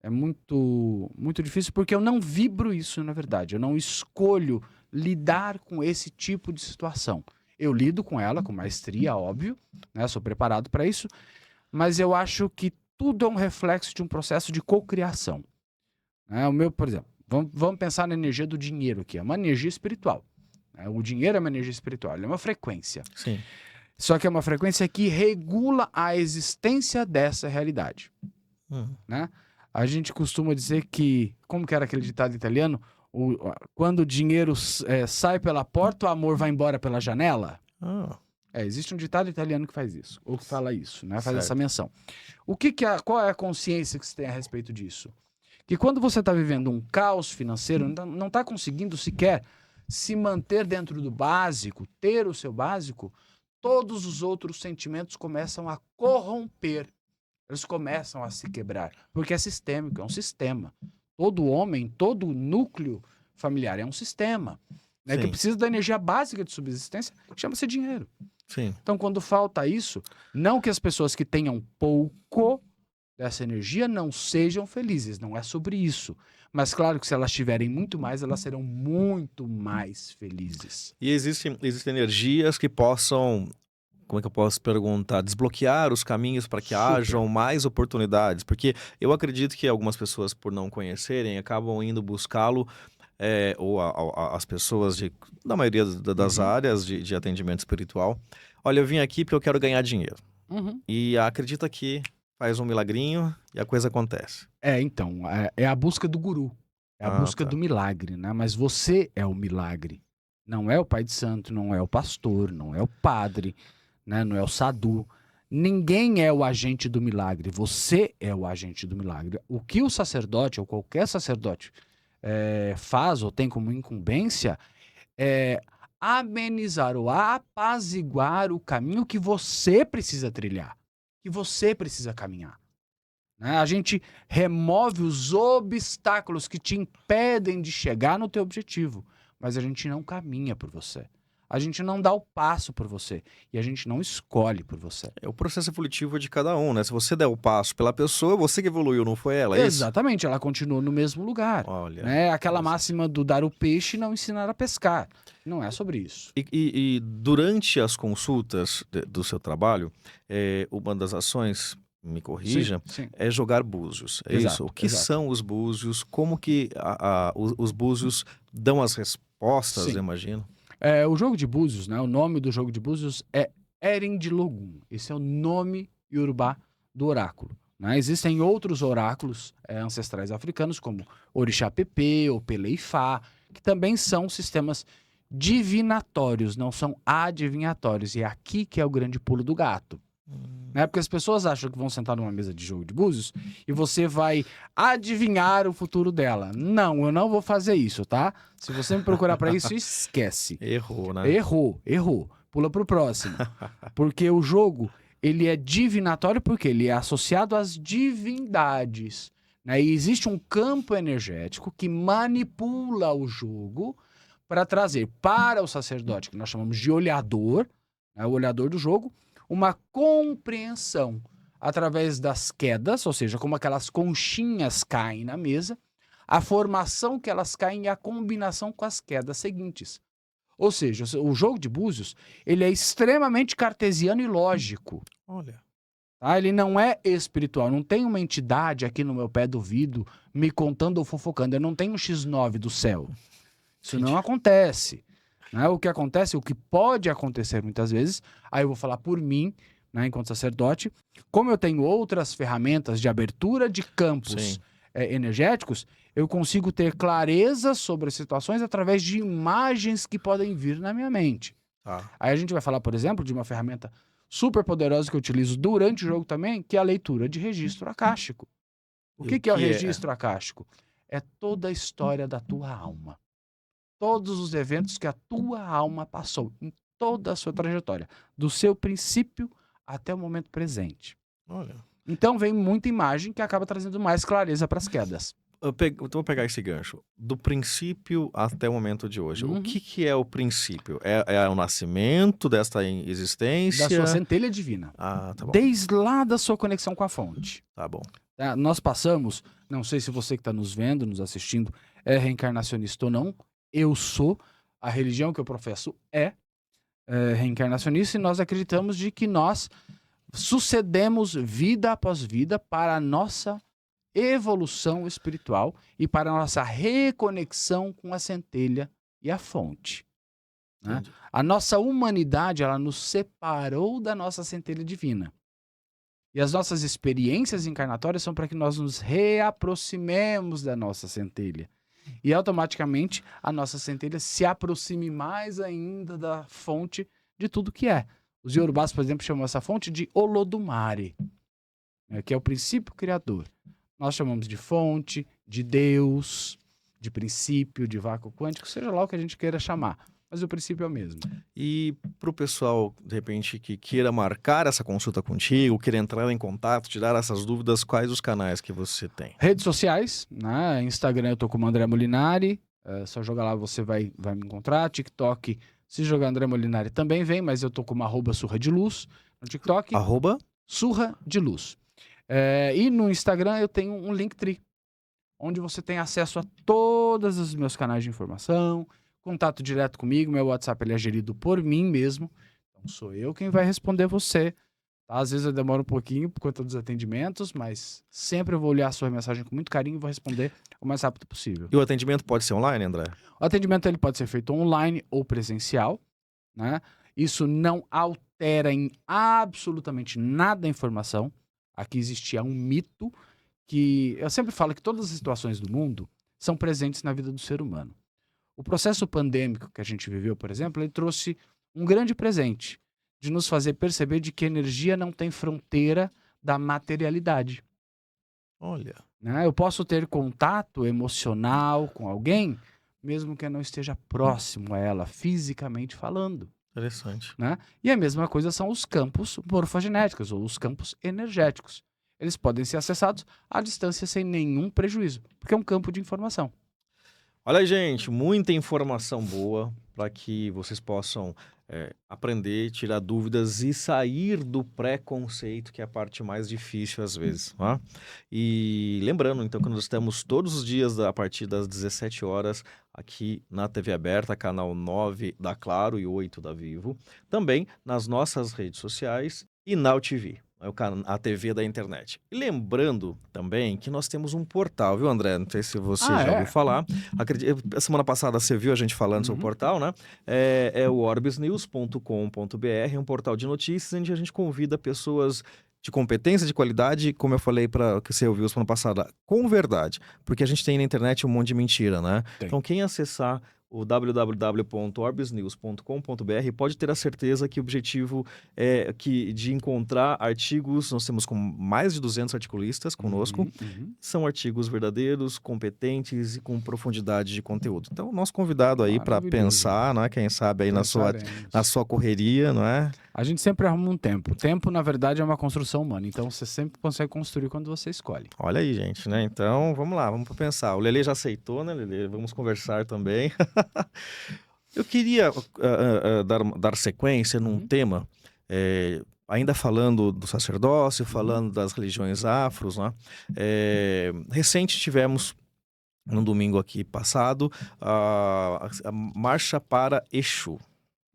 É muito, muito difícil porque eu não vibro isso, na verdade. Eu não escolho lidar com esse tipo de situação. Eu lido com ela com maestria, óbvio, né? Sou preparado para isso, mas eu acho que tudo é um reflexo de um processo de cocriação. O meu, por exemplo, vamos pensar na energia do dinheiro aqui. É uma energia espiritual. O dinheiro é uma energia espiritual, ele é uma frequência. Sim. Só que é uma frequência que regula a existência dessa realidade. Né? A gente costuma dizer que, como que era aquele ditado italiano? Quando o dinheiro sai pela porta, o amor vai embora pela janela. Existe um ditado italiano que faz isso, ou que fala isso, né? Faz essa menção. Qual é a consciência que você tem a respeito disso? Que quando você está vivendo um caos financeiro, não está conseguindo sequer se manter dentro do básico, ter o seu básico, todos os outros sentimentos começam a corromper. Eles começam a se quebrar, porque é sistêmico, é um sistema. Todo homem, todo núcleo familiar é um sistema, né, que precisa da energia básica de subsistência, que chama-se dinheiro. Sim. Então, quando falta isso, não que as pessoas que tenham pouco dessa energia não sejam felizes, não é sobre isso. Mas claro que se elas tiverem muito mais, elas serão muito mais felizes. E existem energias que possam, como é que eu posso perguntar, desbloquear os caminhos para que hajam mais oportunidades, porque eu acredito que algumas pessoas, por não conhecerem, acabam indo buscá-lo, ou as pessoas da maioria das áreas de atendimento espiritual. Olha, eu vim aqui porque eu quero ganhar dinheiro. E acredita que faz um milagrinho e a coisa acontece. Então, é a busca do guru, é a busca do milagre, né? Mas você é o milagre, não é o pai de santo, não é o pastor, não é o padre, né? Não é o sadhu. Ninguém é o agente do milagre, você é o agente do milagre. O que o sacerdote, ou qualquer sacerdote, faz ou tem como incumbência é amenizar ou apaziguar o caminho que você precisa trilhar, que você precisa caminhar. A gente remove os obstáculos que te impedem de chegar no teu objetivo, mas a gente não caminha por você. A gente não dá o passo por você e a gente não escolhe por você. O processo evolutivo é de cada um, né? Se você der o passo pela pessoa, você que evoluiu, não foi ela, é isso? Exatamente, ela continua no mesmo lugar. Olha, né? Aquela máxima do dar o peixe e não ensinar a pescar. Não é sobre isso. E durante as consultas do seu trabalho, uma das ações, me corrija, Sim. é jogar búzios. É Exato, isso? O que exato. são os búzios? Como que os búzios dão as respostas, Sim. eu imagino? O jogo de búzios, né? O nome do jogo de búzios é Erendilogum. Esse é o nome iorubá do oráculo. Né? Existem outros oráculos ancestrais africanos, como Orixá Pepe ou Peleifá, que também são sistemas divinatórios, não são adivinhatórios. E é aqui que é o grande pulo do gato. Né? Porque as pessoas acham que vão sentar numa mesa de jogo de búzios e você vai adivinhar o futuro dela. Não, eu não vou fazer isso, tá? Se você me procurar para isso, esquece. Errou, né? Errou. Pula pro próximo. Porque o jogo, ele é divinatório porque ele é associado às divindades. Né? E existe um campo energético que manipula o jogo para trazer para o sacerdote, que nós chamamos de olhador, né? O olhador do jogo, uma compreensão através das quedas, ou seja, como aquelas conchinhas caem na mesa, a formação que elas caem e a combinação com as quedas seguintes. Ou seja, o jogo de búzios, ele é extremamente cartesiano e lógico. Olha. Tá? Ele não é espiritual, não tem uma entidade aqui no meu pé do ouvido me contando ou fofocando, eu não tenho um X9 do céu. Isso não acontece. Né? O que acontece, o que pode acontecer muitas vezes, aí eu vou falar por mim, né, enquanto sacerdote, como eu tenho outras ferramentas de abertura de campos energéticos, eu consigo ter clareza sobre as situações através de imagens que podem vir na minha mente. Aí a gente vai falar, por exemplo, de uma ferramenta super poderosa que eu utilizo durante o jogo também, que é a leitura de registro acástico. O que é o registro acástico? É toda a história da tua alma. Todos os eventos que a tua alma passou, em toda a sua trajetória, do seu princípio até o momento presente. Olha. Então vem muita imagem que acaba trazendo mais clareza para as quedas. Então vou pegar esse gancho. Do princípio até o momento de hoje, o Uhum. que é o princípio? É o nascimento desta existência? Da sua centelha divina. Ah, tá bom, Desde lá da sua conexão com a fonte. tá bom. Tá? Nós passamos, não sei se você que está nos vendo, nos assistindo, é reencarnacionista ou não. Eu sou. A religião que eu professo é reencarnacionista e nós acreditamos de que nós sucedemos vida após vida para a nossa evolução espiritual e para a nossa reconexão com a centelha e a fonte. Né? Entendi. A nossa humanidade, ela nos separou da nossa centelha divina. E as nossas experiências encarnatórias são para que nós nos reaproximemos da nossa centelha. E automaticamente a nossa centelha se aproxime mais ainda da fonte de tudo que é. Os Yorubás, por exemplo, chamam essa fonte de Olodumare, que é o princípio criador. Nós chamamos de fonte, de Deus, de princípio, de vácuo quântico, seja lá o que a gente queira chamar. Mas o princípio é o mesmo. E para o pessoal, de repente, que queira marcar essa consulta contigo, queira entrar em contato, tirar essas dúvidas, quais os canais que você tem? Redes sociais, né? Instagram eu tô como André Molinari, só jogar lá você vai me encontrar. TikTok, se jogar André Molinari também vem, mas eu tô como @surra de luz no TikTok, Arroba? surra de luz. E no Instagram eu tenho um Linktree, onde você tem acesso a todos os meus canais de informação, contato direto comigo. Meu WhatsApp ele é gerido por mim mesmo, então sou eu quem vai responder você. Tá? Às vezes eu demoro um pouquinho por conta dos atendimentos, mas sempre eu vou olhar a sua mensagem com muito carinho e vou responder o mais rápido possível. E o atendimento pode ser online, André? O atendimento ele pode ser feito online ou presencial, né? Isso não altera em absolutamente nada a informação. Aqui existia um mito que eu sempre falo que todas as situações do mundo são presentes na vida do ser humano. O processo pandêmico que a gente viveu, por exemplo, ele trouxe um grande presente de nos fazer perceber de que energia não tem fronteira da materialidade. Olha, Né? Eu posso ter contato emocional com alguém, mesmo que eu não esteja próximo a ela, fisicamente falando. interessante. Né? E a mesma coisa são os campos morfogenéticos, ou os campos energéticos. Eles podem ser acessados à distância sem nenhum prejuízo, porque é um campo de informação. Olha, gente, muita informação boa para que vocês possam aprender, tirar dúvidas e sair do preconceito, que é a parte mais difícil às vezes. Tá? E lembrando, então, que nós estamos todos os dias a partir das 17 horas aqui na TV aberta, canal 9 da Claro e 8 da Vivo. Também nas nossas redes sociais e na UTV. A TV da internet. E lembrando também que nós temos um portal, viu, André? Não sei se você já ouviu falar. A semana passada você viu a gente falando sobre o portal, né? É o orbisnews.com.br, é um portal de notícias onde a gente convida pessoas de competência, de qualidade, como eu falei para que você ouviu semana passada, com verdade. Porque a gente tem na internet um monte de mentira, né? Tem. Então quem acessar o www.orbisnews.com.br pode ter a certeza que o objetivo é de encontrar artigos. Nós temos com mais de 200 articulistas conosco. São artigos verdadeiros, competentes e com profundidade de conteúdo. Então, nosso convidado aí para pensar, né? Quem sabe aí na sua correria, não é? A gente sempre arruma um tempo. O tempo, na verdade, é uma construção humana. Então, você sempre consegue construir quando você escolhe. Olha aí, gente, né? Então, vamos lá, vamos pensar. O Lelê já aceitou, né, Lelê? Vamos conversar também. Eu queria dar sequência num tema, ainda falando do sacerdócio, falando das religiões afros, né? Recente tivemos, no domingo aqui passado, a Marcha para Exu,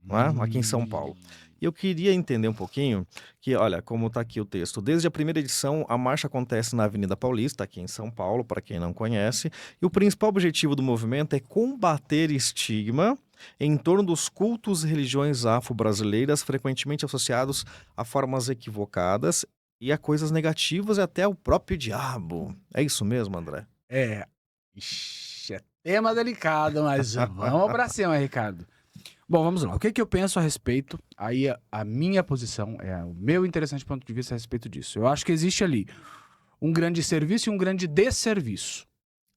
né? Aqui em São Paulo. E eu queria entender um pouquinho que, olha, como está aqui o texto. Desde a primeira edição, a marcha acontece na Avenida Paulista, aqui em São Paulo, para quem não conhece. E o principal objetivo do movimento é combater estigma em torno dos cultos e religiões afro-brasileiras, frequentemente associados a formas equivocadas e a coisas negativas e até o próprio diabo. É isso mesmo, André? Ixi, é tema delicado, mas vamos pra cima, Ricardo. Bom, vamos lá. O que eu penso a respeito? Aí a minha posição, o meu interessante ponto de vista a respeito disso. Eu acho que existe ali um grande serviço e um grande desserviço.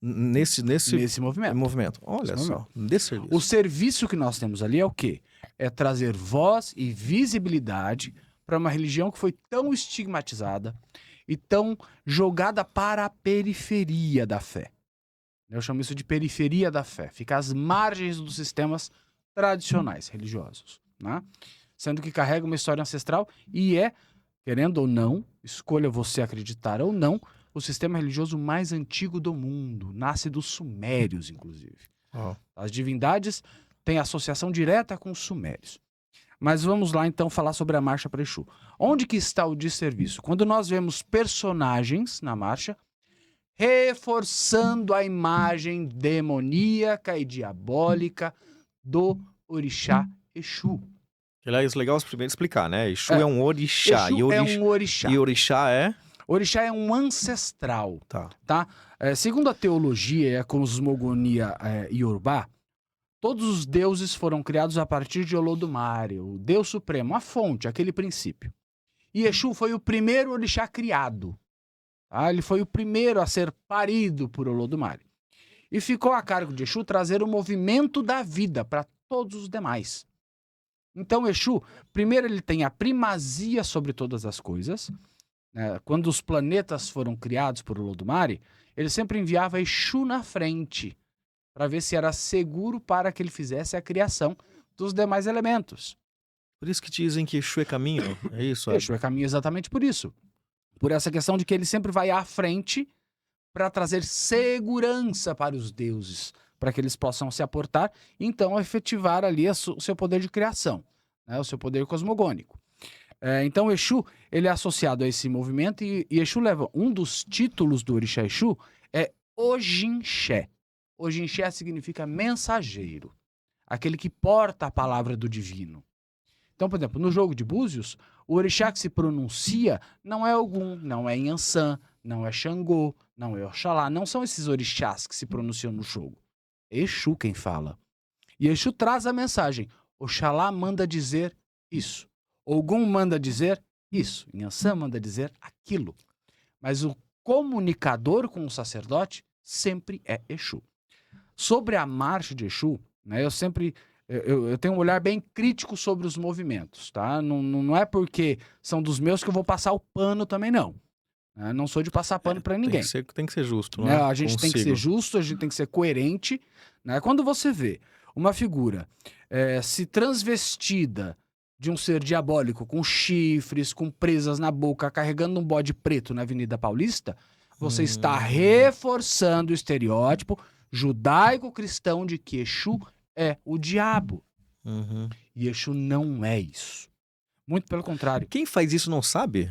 Nesse movimento. Olha só, desserviço. O serviço que nós temos ali é o quê? É trazer voz e visibilidade para uma religião que foi tão estigmatizada e tão jogada para a periferia da fé. Eu chamo isso de periferia da fé. Fica às margens dos sistemas tradicionais religiosos, né? Sendo que carrega uma história ancestral e é, querendo ou não, escolha você acreditar ou não, o sistema religioso mais antigo do mundo. Nasce dos sumérios, inclusive. Ó. As divindades têm associação direta com os sumérios. Mas vamos lá, então, falar sobre a marcha para Exu. Onde que está o desserviço? Quando nós vemos personagens na marcha reforçando a imagem demoníaca e diabólica do orixá Exu. Aliás, legal primeiro explicar, né? Exu É. é um orixá. Exu é um orixá. E orixá é? Orixá é um ancestral, Tá. tá? Segundo a teologia e a cosmogonia iorubá, todos os deuses foram criados a partir de Olodumare, o Deus Supremo, a fonte, aquele princípio. E Exu foi o primeiro orixá criado. Tá? Ele foi o primeiro a ser parido por Olodumare. E ficou a cargo de Exu trazer o movimento da vida para todos os demais. Então, Exu, primeiro ele tem a primazia sobre todas as coisas. Né? Quando os planetas foram criados por Olodumare, ele sempre enviava Exu na frente, para ver se era seguro para que ele fizesse a criação dos demais elementos. Por isso que dizem que Exu é caminho, é isso? Exu é caminho exatamente por isso. Por essa questão de que ele sempre vai à frente para trazer segurança para os deuses, para que eles possam se aportar e então efetivar ali o seu poder de criação, né? O seu poder cosmogônico. Então Exu ele é associado a esse movimento e Exu leva um dos títulos do orixá Exu é Ojinxé. Ojinxé significa mensageiro, aquele que porta a palavra do divino. Então, por exemplo, no jogo de Búzios, o orixá que se pronuncia não é Ogum, não é Inhansã, não é Xangô, não é Oxalá, não são esses orixás que se pronunciam no jogo. É Exu quem fala. E Exu traz a mensagem. Oxalá manda dizer isso. Ogum manda dizer isso. Inhansã manda dizer aquilo. Mas o comunicador com o sacerdote sempre é Exu. Sobre a marcha de Exu, né, eu tenho um olhar bem crítico sobre os movimentos, tá? Não é porque são dos meus que eu vou passar o pano também, não. Não sou de passar pano para ninguém. Tem que ser justo, né? né? A gente tem que ser justo, a gente tem que ser coerente. Né? Quando você vê uma figura se transvestida de um ser diabólico, com chifres, com presas na boca, carregando um bode preto na Avenida Paulista, você está reforçando o estereótipo judaico-cristão de que Exu é o diabo. Uhum. E Exu não é isso. Muito pelo contrário. Quem faz isso não sabe?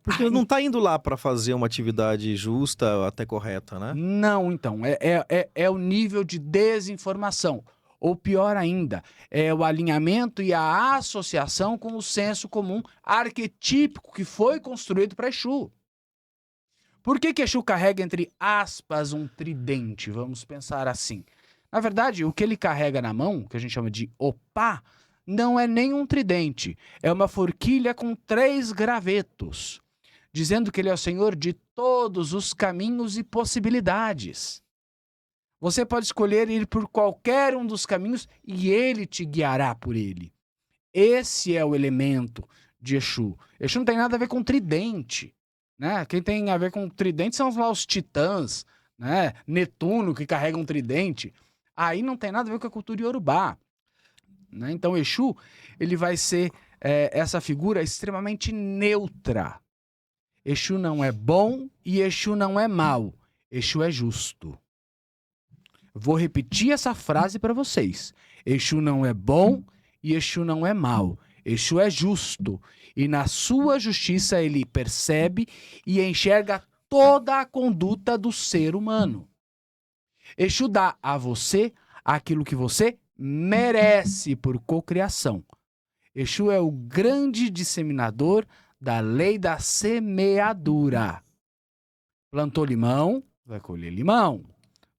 Porque não tá indo lá para fazer uma atividade justa, até correta, né? Não, então. É o nível de desinformação. Ou pior ainda, é o alinhamento e a associação com o senso comum arquetípico que foi construído para Exu. Por que Exu carrega, entre aspas, um tridente? Vamos pensar assim. Na verdade, o que ele carrega na mão, que a gente chama de opá, não é nem um tridente. É uma forquilha com 3 gravetos, dizendo que ele é o senhor de todos os caminhos e possibilidades. Você pode escolher ir por qualquer um dos caminhos e ele te guiará por ele. Esse é o elemento de Exu. Exu não tem nada a ver com tridente. Né? Quem tem a ver com tridente são lá os titãs, né? Netuno, que carrega um tridente. Aí não tem nada a ver com a cultura iorubá. Né? Então Exu ele vai ser essa figura extremamente neutra. Exu não é bom e Exu não é mau. Exu é justo. Vou repetir essa frase para vocês. Exu não é bom e Exu não é mau. Exu é justo e na sua justiça ele percebe e enxerga toda a conduta do ser humano. Exu dá a você aquilo que você merece por cocriação. Exu é o grande disseminador da lei da semeadura. Plantou limão, vai colher limão.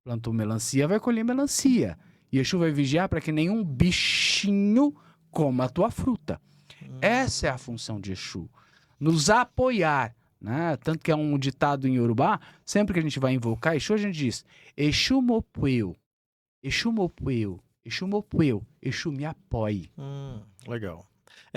Plantou melancia, vai colher melancia. E Exu vai vigiar para que nenhum bichinho coma a tua fruta. Essa é a função de Exu. Nos apoiar. Né? Tanto que é um ditado em Yorubá, sempre que a gente vai invocar Exu, a gente diz Exu mopueu, Exu mopueu, Exu mopueu, Exu me apoie. Legal.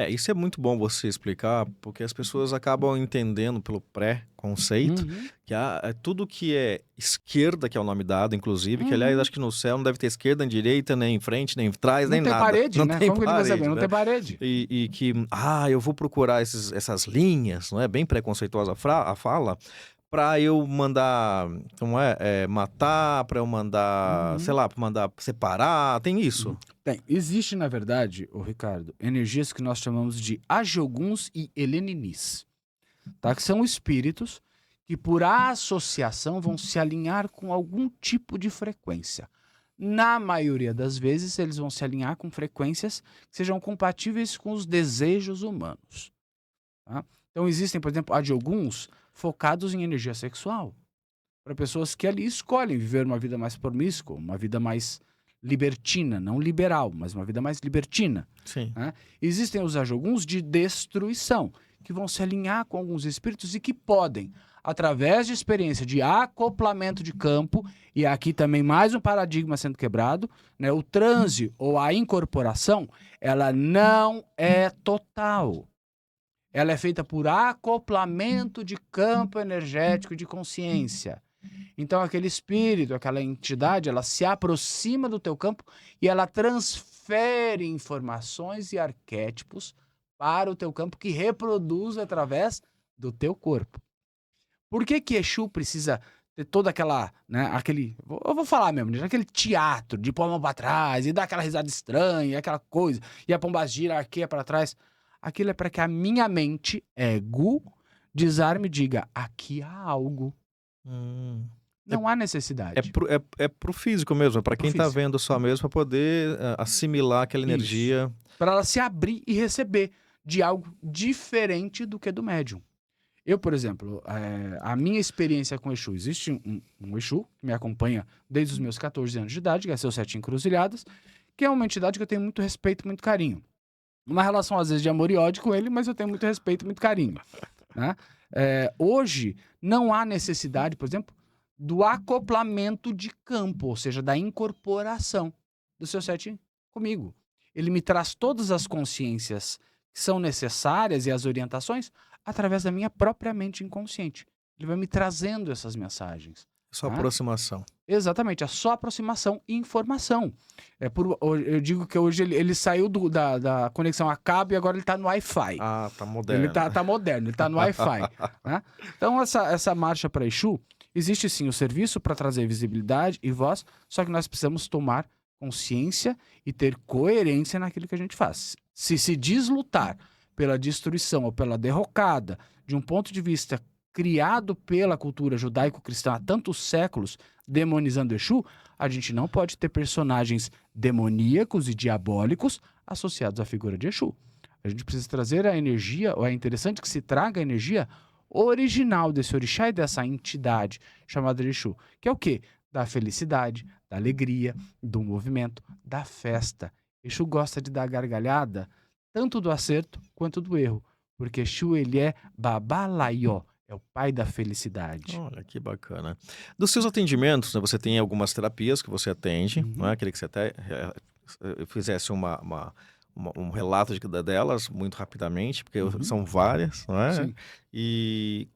Isso é muito bom você explicar, porque as pessoas acabam entendendo pelo pré-conceito Uhum. que tudo que é esquerda, que é o nome dado, inclusive, que aliás Uhum. acho que no céu não deve ter esquerda, nem direita, nem frente, nem trás, Não nem tem nada. parede, Não né? tem Como que ele vai saber? parede, Não né? tem parede. E que, eu vou procurar essas linhas, não é? Bem preconceituosa a fala, para eu mandar, como matar, para eu mandar, sei Uhum. lá, para mandar separar, tem isso? Uhum. Tem. Existe, na verdade, ô Ricardo, energias que nós chamamos de Ajoguns e Heleninis, tá? Que são espíritos que, por associação, vão se alinhar com algum tipo de frequência. Na maioria das vezes, eles vão se alinhar com frequências que sejam compatíveis com os desejos humanos, tá? Então, existem, por exemplo, Adioguns focados em energia sexual, para pessoas que ali escolhem viver uma vida mais promíscua, uma vida mais libertina, não liberal, mas uma vida mais libertina, Sim. né? Existem os ajoguns de destruição, que vão se alinhar com alguns espíritos e que podem, através de experiência de acoplamento de campo, e aqui também mais um paradigma sendo quebrado, né? O transe ou a incorporação, ela não é total. Ela é feita por acoplamento de campo energético de consciência. Então, aquele espírito, aquela entidade, ela se aproxima do teu campo e ela transfere informações e arquétipos para o teu campo que reproduz através do teu corpo. Por que que Exu precisa ter toda aquela, né, eu vou falar mesmo, né, aquele teatro de pôr a mão para trás e dar aquela risada estranha, aquela coisa, e a pombagira arqueia para trás? Aquilo é para que a minha mente, ego, desarme e diga, aqui há algo. Hum. É, Não há é, necessidade. pro físico mesmo, é para Pro quem tá físico. vendo só mesmo, para poder assimilar aquela Isso. energia. Para ela se abrir e receber de algo diferente do que do médium. Eu, por exemplo, a minha experiência com Exu, existe um Exu que me acompanha desde os meus 14 anos de idade, que é seu Sete Encruzilhadas, que é uma entidade que eu tenho muito respeito e muito carinho. Uma relação, às vezes, de amor e ódio com ele, mas eu tenho muito respeito e muito carinho, né? Hoje, não há necessidade, por exemplo, do acoplamento de campo, ou seja, da incorporação do seu Sete comigo. Ele me traz todas as consciências que são necessárias e as orientações através da minha própria mente inconsciente. Ele vai me trazendo essas mensagens, Só tá? aproximação. Exatamente, é só aproximação e informação. Eu digo que hoje ele saiu da conexão a cabo e agora ele está no Wi-Fi. Tá Ele moderno. tá moderno, ele tá no Wi-Fi, né? Então, essa marcha para Exu, existe sim o serviço para trazer visibilidade e voz, só que nós precisamos tomar consciência e ter coerência naquilo que a gente faz. Se deslutar pela destruição ou pela derrocada de um ponto de vista criado pela cultura judaico-cristã há tantos séculos, demonizando Exu, a gente não pode ter personagens demoníacos e diabólicos associados à figura de Exu. A gente precisa trazer a energia, ou é interessante que se traga a energia original desse orixá e dessa entidade chamada de Exu, que é o quê? Da felicidade, da alegria, do movimento, da festa. Exu gosta de dar gargalhada, tanto do acerto quanto do erro, porque Exu, ele é Babalaió, é o pai da felicidade. Olha, que bacana. Dos seus atendimentos, né, você tem algumas terapias que você atende, não é? Queria que você até fizesse um relato de cada delas muito rapidamente, porque são várias, não é? Sim. E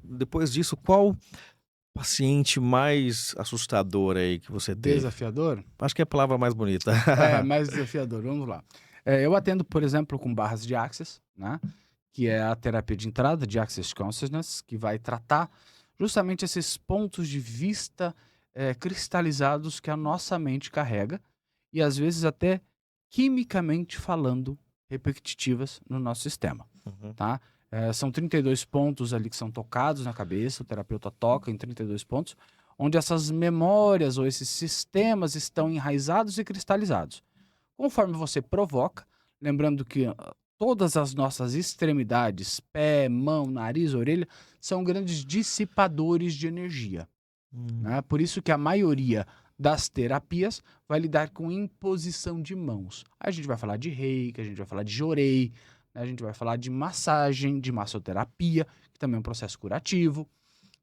depois disso, qual paciente mais assustador aí que você teve? Desafiador? Acho que é a palavra mais bonita. Mais desafiador, vamos lá. Eu atendo, por exemplo, com barras de Access, né? Que é a terapia de entrada de Access Consciousness, que vai tratar justamente esses pontos de vista cristalizados que a nossa mente carrega e às vezes até quimicamente falando repetitivas no nosso sistema, Uhum. tá? São 32 pontos ali que são tocados na cabeça, o terapeuta toca em 32 pontos, onde essas memórias ou esses sistemas estão enraizados e cristalizados. Conforme você provoca, lembrando que todas as nossas extremidades, pé, mão, nariz, orelha, são grandes dissipadores de energia, né? Por isso que a maioria das terapias vai lidar com imposição de mãos. A gente vai falar de reiki, a gente vai falar de jorei, né? A gente vai falar de massagem, de massoterapia, que também é um processo curativo,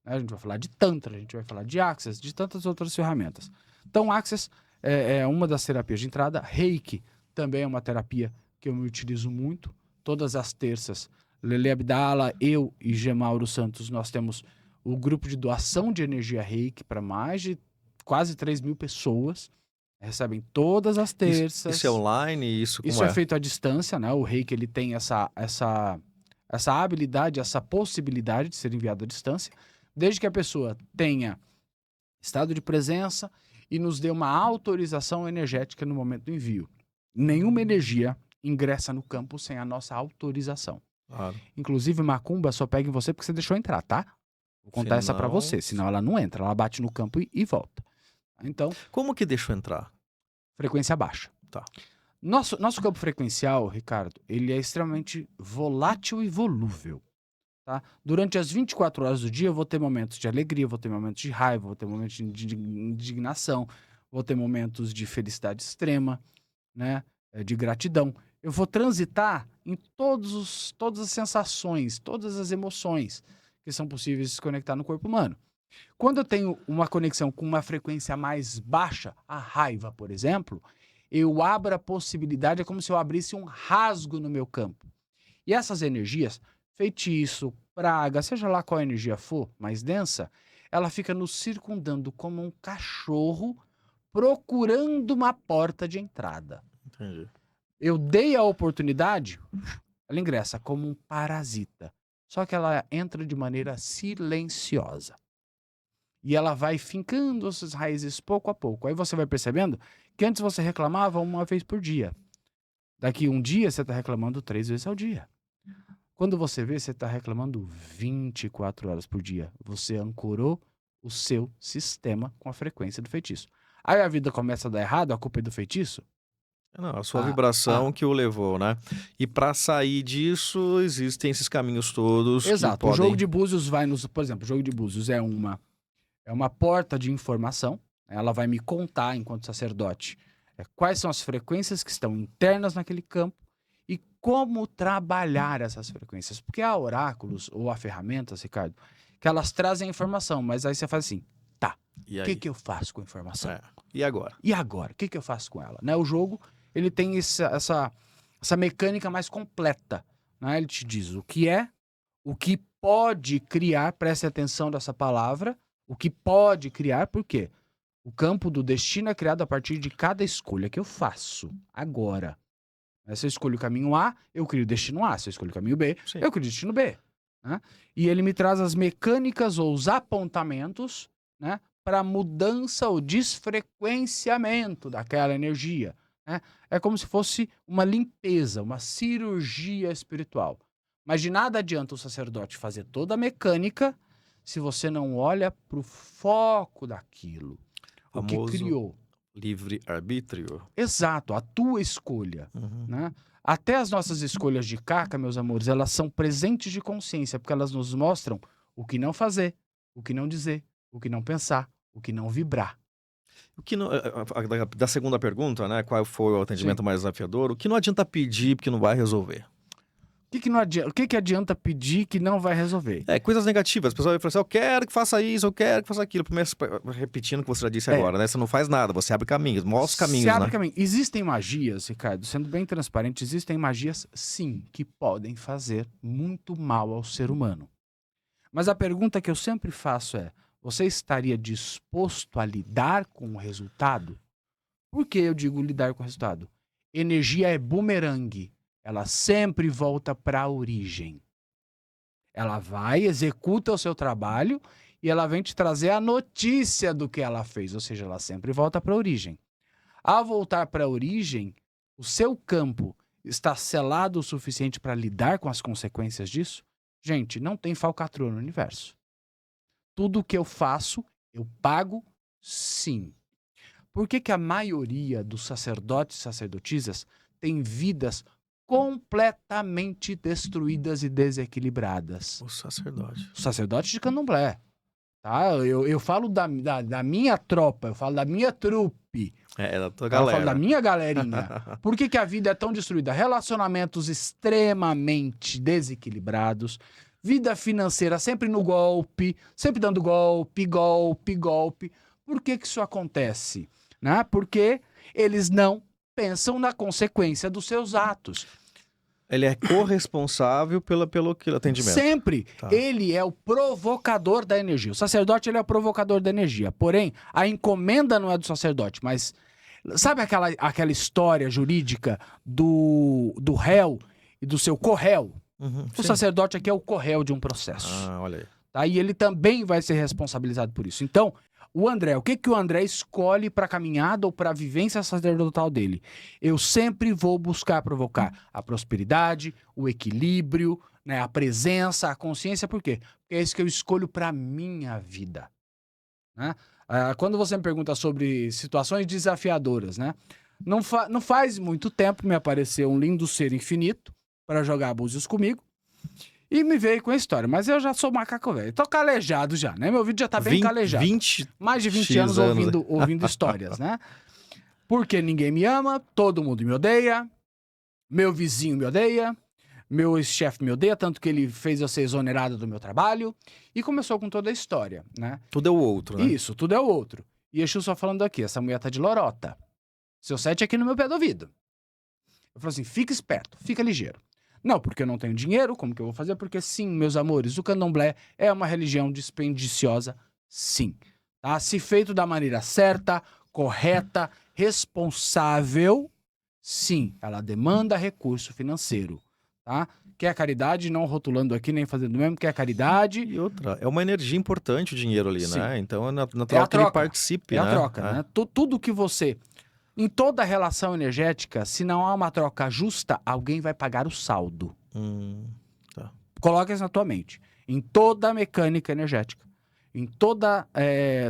né? A gente vai falar de tantra, a gente vai falar de Access, de tantas outras ferramentas. Então, Access é uma das terapias de entrada. Reiki também é uma terapia que eu me utilizo muito. Todas as terças, Lele Abdala, eu e Gemauro Santos, nós temos o grupo de doação de energia reiki para mais de quase 3.000 pessoas. Recebem todas as terças. Isso é online? Isso como Isso é é? feito à distância, né? O reiki ele tem essa habilidade, essa possibilidade de ser enviado à distância, desde que a pessoa tenha estado de presença e nos dê uma autorização energética no momento do envio. Nenhuma energia ingressa no campo sem a nossa autorização. Claro. Inclusive, macumba só pega em você porque você deixou entrar, tá? Vou contar essa pra Senão- você, senão ela não entra, ela bate no campo e volta. Então, Como que deixa eu entrar? frequência baixa. Tá. Nosso campo frequencial, Ricardo, ele é extremamente volátil e volúvel. Tá? Durante as 24 horas do dia, eu vou ter momentos de alegria, vou ter momentos de raiva, vou ter momentos de indignação, vou ter momentos de felicidade extrema, né? De gratidão. Eu vou transitar em todas as sensações, todas as emoções que são possíveis de se conectar no corpo humano. Quando eu tenho uma conexão com uma frequência mais baixa, a raiva, por exemplo, eu abro a possibilidade, é como se eu abrisse um rasgo no meu campo. E essas energias, feitiço, praga, seja lá qual energia for, mais densa, ela fica nos circundando como um cachorro procurando uma porta de entrada. Entendi. Eu dei a oportunidade, ela ingressa como um parasita. Só que ela entra de maneira silenciosa. E ela vai fincando as suas raízes pouco a pouco. Aí você vai percebendo que antes você reclamava uma vez por dia. Daqui um dia você está reclamando 3 vezes ao dia. Quando você vê, você está reclamando 24 horas por dia. Você ancorou o seu sistema com a frequência do feitiço. Aí a vida começa a dar errado, a culpa é do feitiço? Não, a sua vibração que o levou, né? E para sair disso, existem esses caminhos todos Exato. que podem... O jogo de búzios vai nos... Por exemplo, o jogo de búzios é uma porta de informação. Ela vai me contar, enquanto sacerdote, quais são as frequências que estão internas naquele campo e como trabalhar essas frequências. Porque há oráculos ou há ferramentas, Ricardo, que elas trazem a informação, mas aí você faz assim, tá, E o aí? que eu faço com a informação? E agora? E agora? O que eu faço com ela? Né? O jogo, ele tem essa mecânica mais completa. Né? Ele te diz o que é, o que pode criar, preste atenção dessa palavra, o que pode criar, por quê? O campo do destino é criado a partir de cada escolha que eu faço agora. Se eu escolho o caminho A, eu crio o destino A. Se eu escolho o caminho B, Sim. eu crio o destino B. Né? E ele me traz as mecânicas ou os apontamentos, né, para mudança ou desfrequenciamento daquela energia. Né? É como se fosse uma limpeza, uma cirurgia espiritual. Mas de nada adianta o sacerdote fazer toda a mecânica se você não olha para o foco daquilo. O que Famoso criou. livre-arbítrio. Exato, a tua escolha. Uhum. Né? Até as nossas escolhas de caca, meus amores, elas são presentes de consciência, porque elas nos mostram o que não fazer, o que não dizer, o que não pensar, o que não vibrar. O que não, da segunda pergunta, né? Qual foi o atendimento mais desafiador? O que não adianta pedir porque não vai resolver? O que adianta pedir que não vai resolver? Coisas negativas. O pessoal vai falar assim, eu quero que faça isso, eu quero que faça aquilo. Primeiro, repetindo o que você já disse agora, né? Você não faz nada, você abre caminhos, mostra os caminhos, Se abre né? caminho. Existem magias, Ricardo, sendo bem transparente, existem magias, sim, que podem fazer muito mal ao ser humano. Mas a pergunta que eu sempre faço é, você estaria disposto a lidar com o resultado? Por que eu digo lidar com o resultado? Energia é bumerangue. Ela sempre volta para a origem. Ela vai, executa o seu trabalho e ela vem te trazer a notícia do que ela fez. Ou seja, ela sempre volta para a origem. Ao voltar para a origem, o seu campo está selado o suficiente para lidar com as consequências disso? Gente, não tem falcatrua no universo. Tudo que eu faço, eu pago sim. Por que a maioria dos sacerdotes e sacerdotisas tem vidas completamente destruídas e desequilibradas? Os sacerdotes. Os sacerdotes de candomblé. Tá? Eu falo da minha tropa, eu falo da minha trupe. Da tua Eu galera. falo da minha galerinha. Por que a vida é tão destruída? Relacionamentos extremamente desequilibrados. Vida financeira sempre no golpe, sempre dando golpe, golpe, golpe. Por que isso acontece? Né? Porque eles não pensam na consequência dos seus atos. Ele é corresponsável pelo atendimento. Sempre. Tá. Ele é o provocador da energia. O sacerdote, ele é o provocador da energia. Porém, a encomenda não é do sacerdote, mas sabe aquela história jurídica do réu e do seu corréu? O Sim. sacerdote aqui é o corréu de um processo. Olha aí. Tá? E ele também vai ser responsabilizado por isso. Então, o que o André escolhe para a caminhada ou para a vivência sacerdotal dele? Eu sempre vou buscar provocar a prosperidade, o equilíbrio, né, a presença, a consciência. Por quê? Porque é isso que eu escolho para minha vida. Né? Quando você me pergunta sobre situações desafiadoras, né? Não faz muito tempo me apareceu um lindo ser infinito para jogar búzios comigo. E me veio com a história, mas eu já sou macaco velho. Tô calejado já, né? Meu vídeo já tá bem calejado. Mais de 20 anos ouvindo histórias, né? Porque ninguém me ama, todo mundo me odeia, meu vizinho me odeia, meu ex-chefe me odeia, tanto que ele fez eu ser exonerado do meu trabalho. E começou com toda a história, né? Tudo é o outro, né? Isso, tudo é o outro. E Exu só falando aqui, essa mulher tá de lorota. Seu 7 aqui no meu pé do ouvido. Eu falo assim, fica esperto, fica ligeiro. Não, porque eu não tenho dinheiro, como que eu vou fazer? Porque sim, meus amores, o candomblé é uma religião dispendiciosa, sim. Tá? Se feito da maneira certa, correta, responsável, sim, ela demanda recurso financeiro, tá? Que é caridade, não rotulando aqui, nem fazendo mesmo, que é caridade. E outra, é uma energia importante o dinheiro ali, Sim. né? Então é natural que ele participe, né? né? É a troca, né? Tudo que você... Em toda relação energética, se não há uma troca justa, alguém vai pagar o saldo. Tá. Coloca isso na tua mente. Em toda mecânica energética, em toda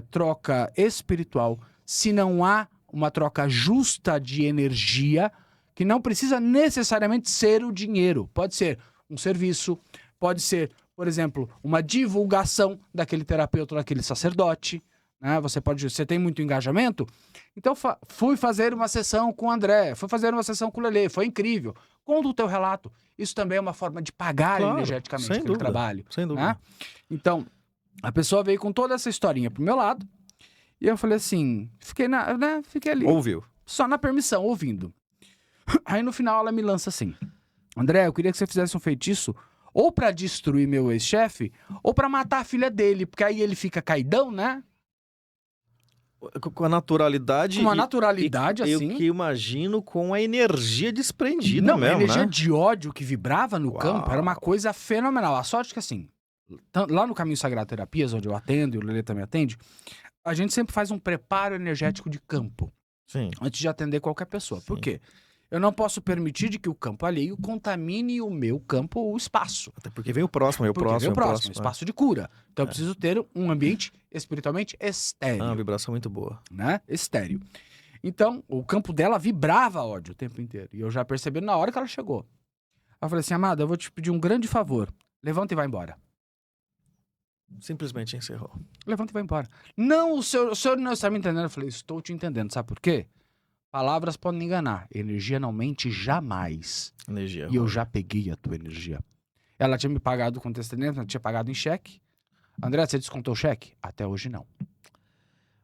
troca espiritual, se não há uma troca justa de energia, que não precisa necessariamente ser o dinheiro. Pode ser um serviço, pode ser, por exemplo, uma divulgação daquele terapeuta, daquele sacerdote. Né? Você tem muito engajamento? Então, fui fazer uma sessão com o André, fui fazer uma sessão com o Lelê, foi incrível. Conta o teu relato. Isso também é uma forma de pagar energeticamente aquele trabalho. Sem dúvida. Né? Então, a pessoa veio com toda essa historinha pro meu lado, e eu falei assim, fiquei ali. Ouviu. Só na permissão, ouvindo. Aí no final ela me lança assim, André, eu queria que você fizesse um feitiço ou pra destruir meu ex-chefe, ou pra matar a filha dele, porque aí ele fica caidão, né? Com a naturalidade. Com uma naturalidade, assim. Eu que imagino com a energia desprendida Não, mesmo, a energia né? de ódio que vibrava no campo era uma coisa fenomenal. A sorte que, assim, lá no Caminho Sagrado Terapias, onde eu atendo e o Lelê também atende, a gente sempre faz um preparo energético de campo. Sim. Antes de atender qualquer pessoa. Sim. Por quê? Eu não posso permitir de que o campo alheio contamine o meu campo ou o espaço. Até porque vem o próximo, Espaço de cura. Então eu preciso ter um ambiente espiritualmente estéreo. Uma vibração muito boa. Né? Estéreo. Então, o campo dela vibrava ódio o tempo inteiro. E eu já percebi na hora que ela chegou. Eu falei assim, amada, eu vou te pedir um grande favor. Levanta e vai embora. Simplesmente encerrou. Levanta e vai embora. Não, o senhor não está me entendendo. Eu falei, estou te entendendo. Sabe por quê? Palavras podem enganar. Energia não mente jamais. Energia. E eu já peguei a tua energia. Ela tinha me pagado com antecedência, ela tinha pagado em cheque. André, você descontou o cheque? Até hoje não.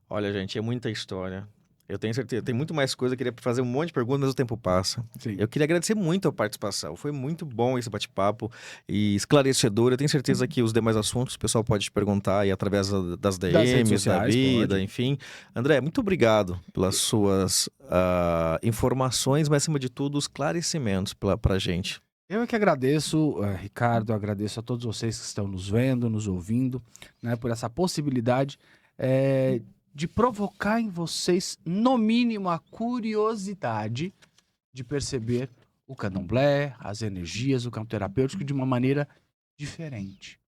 Olha, gente, é muita história. Eu tenho certeza, tem muito mais coisa, eu queria fazer um monte de perguntas, mas o tempo passa. Sim. Eu queria agradecer muito a participação, foi muito bom esse bate-papo e esclarecedor. Eu tenho certeza que os demais assuntos o pessoal pode te perguntar aí através das redes DMs, da sociais, vida, pode. enfim. André, muito obrigado pelas suas informações, mas acima de tudo, os esclarecimentos pra gente. Eu é que agradeço, Ricardo, agradeço a todos vocês que estão nos vendo, nos ouvindo, né, por essa possibilidade de provocar em vocês, no mínimo, a curiosidade de perceber o candomblé, as energias, o campo terapêutico de uma maneira diferente.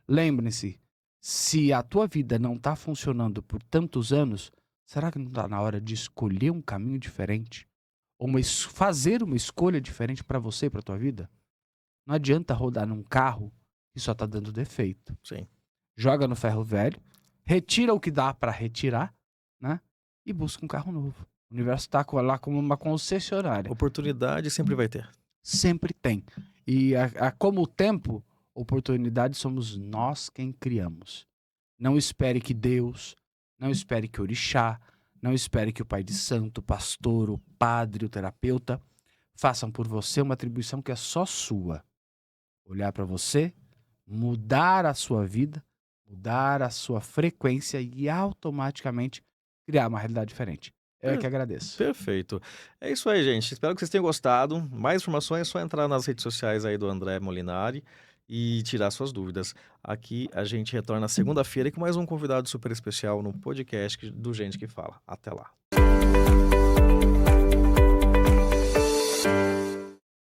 Lembrem-se, se a tua vida não está funcionando por tantos anos, será que não está na hora de escolher um caminho diferente? Ou fazer uma escolha diferente para você, para tua vida? Não adianta rodar num carro que só está dando defeito. Sim. Joga no ferro velho, retira o que dá para retirar, né? E busca um carro novo. O universo está lá como uma concessionária. Oportunidade sempre vai ter. Sempre tem. E como o tempo, oportunidade somos nós quem criamos. Não espere que Deus, não espere que Orixá, Não espere que o pai de santo, o pastor, o padre, o terapeuta façam por você uma atribuição que é só sua. Olhar para você, mudar a sua vida, mudar a sua frequência e automaticamente criar uma realidade diferente. Eu é que agradeço. Perfeito. É isso aí, gente. Espero que vocês tenham gostado. Mais informações é só entrar nas redes sociais aí do André Molinari e tirar suas dúvidas. Aqui a gente retorna segunda-feira com mais um convidado super especial no podcast do Gente que Fala. Até lá.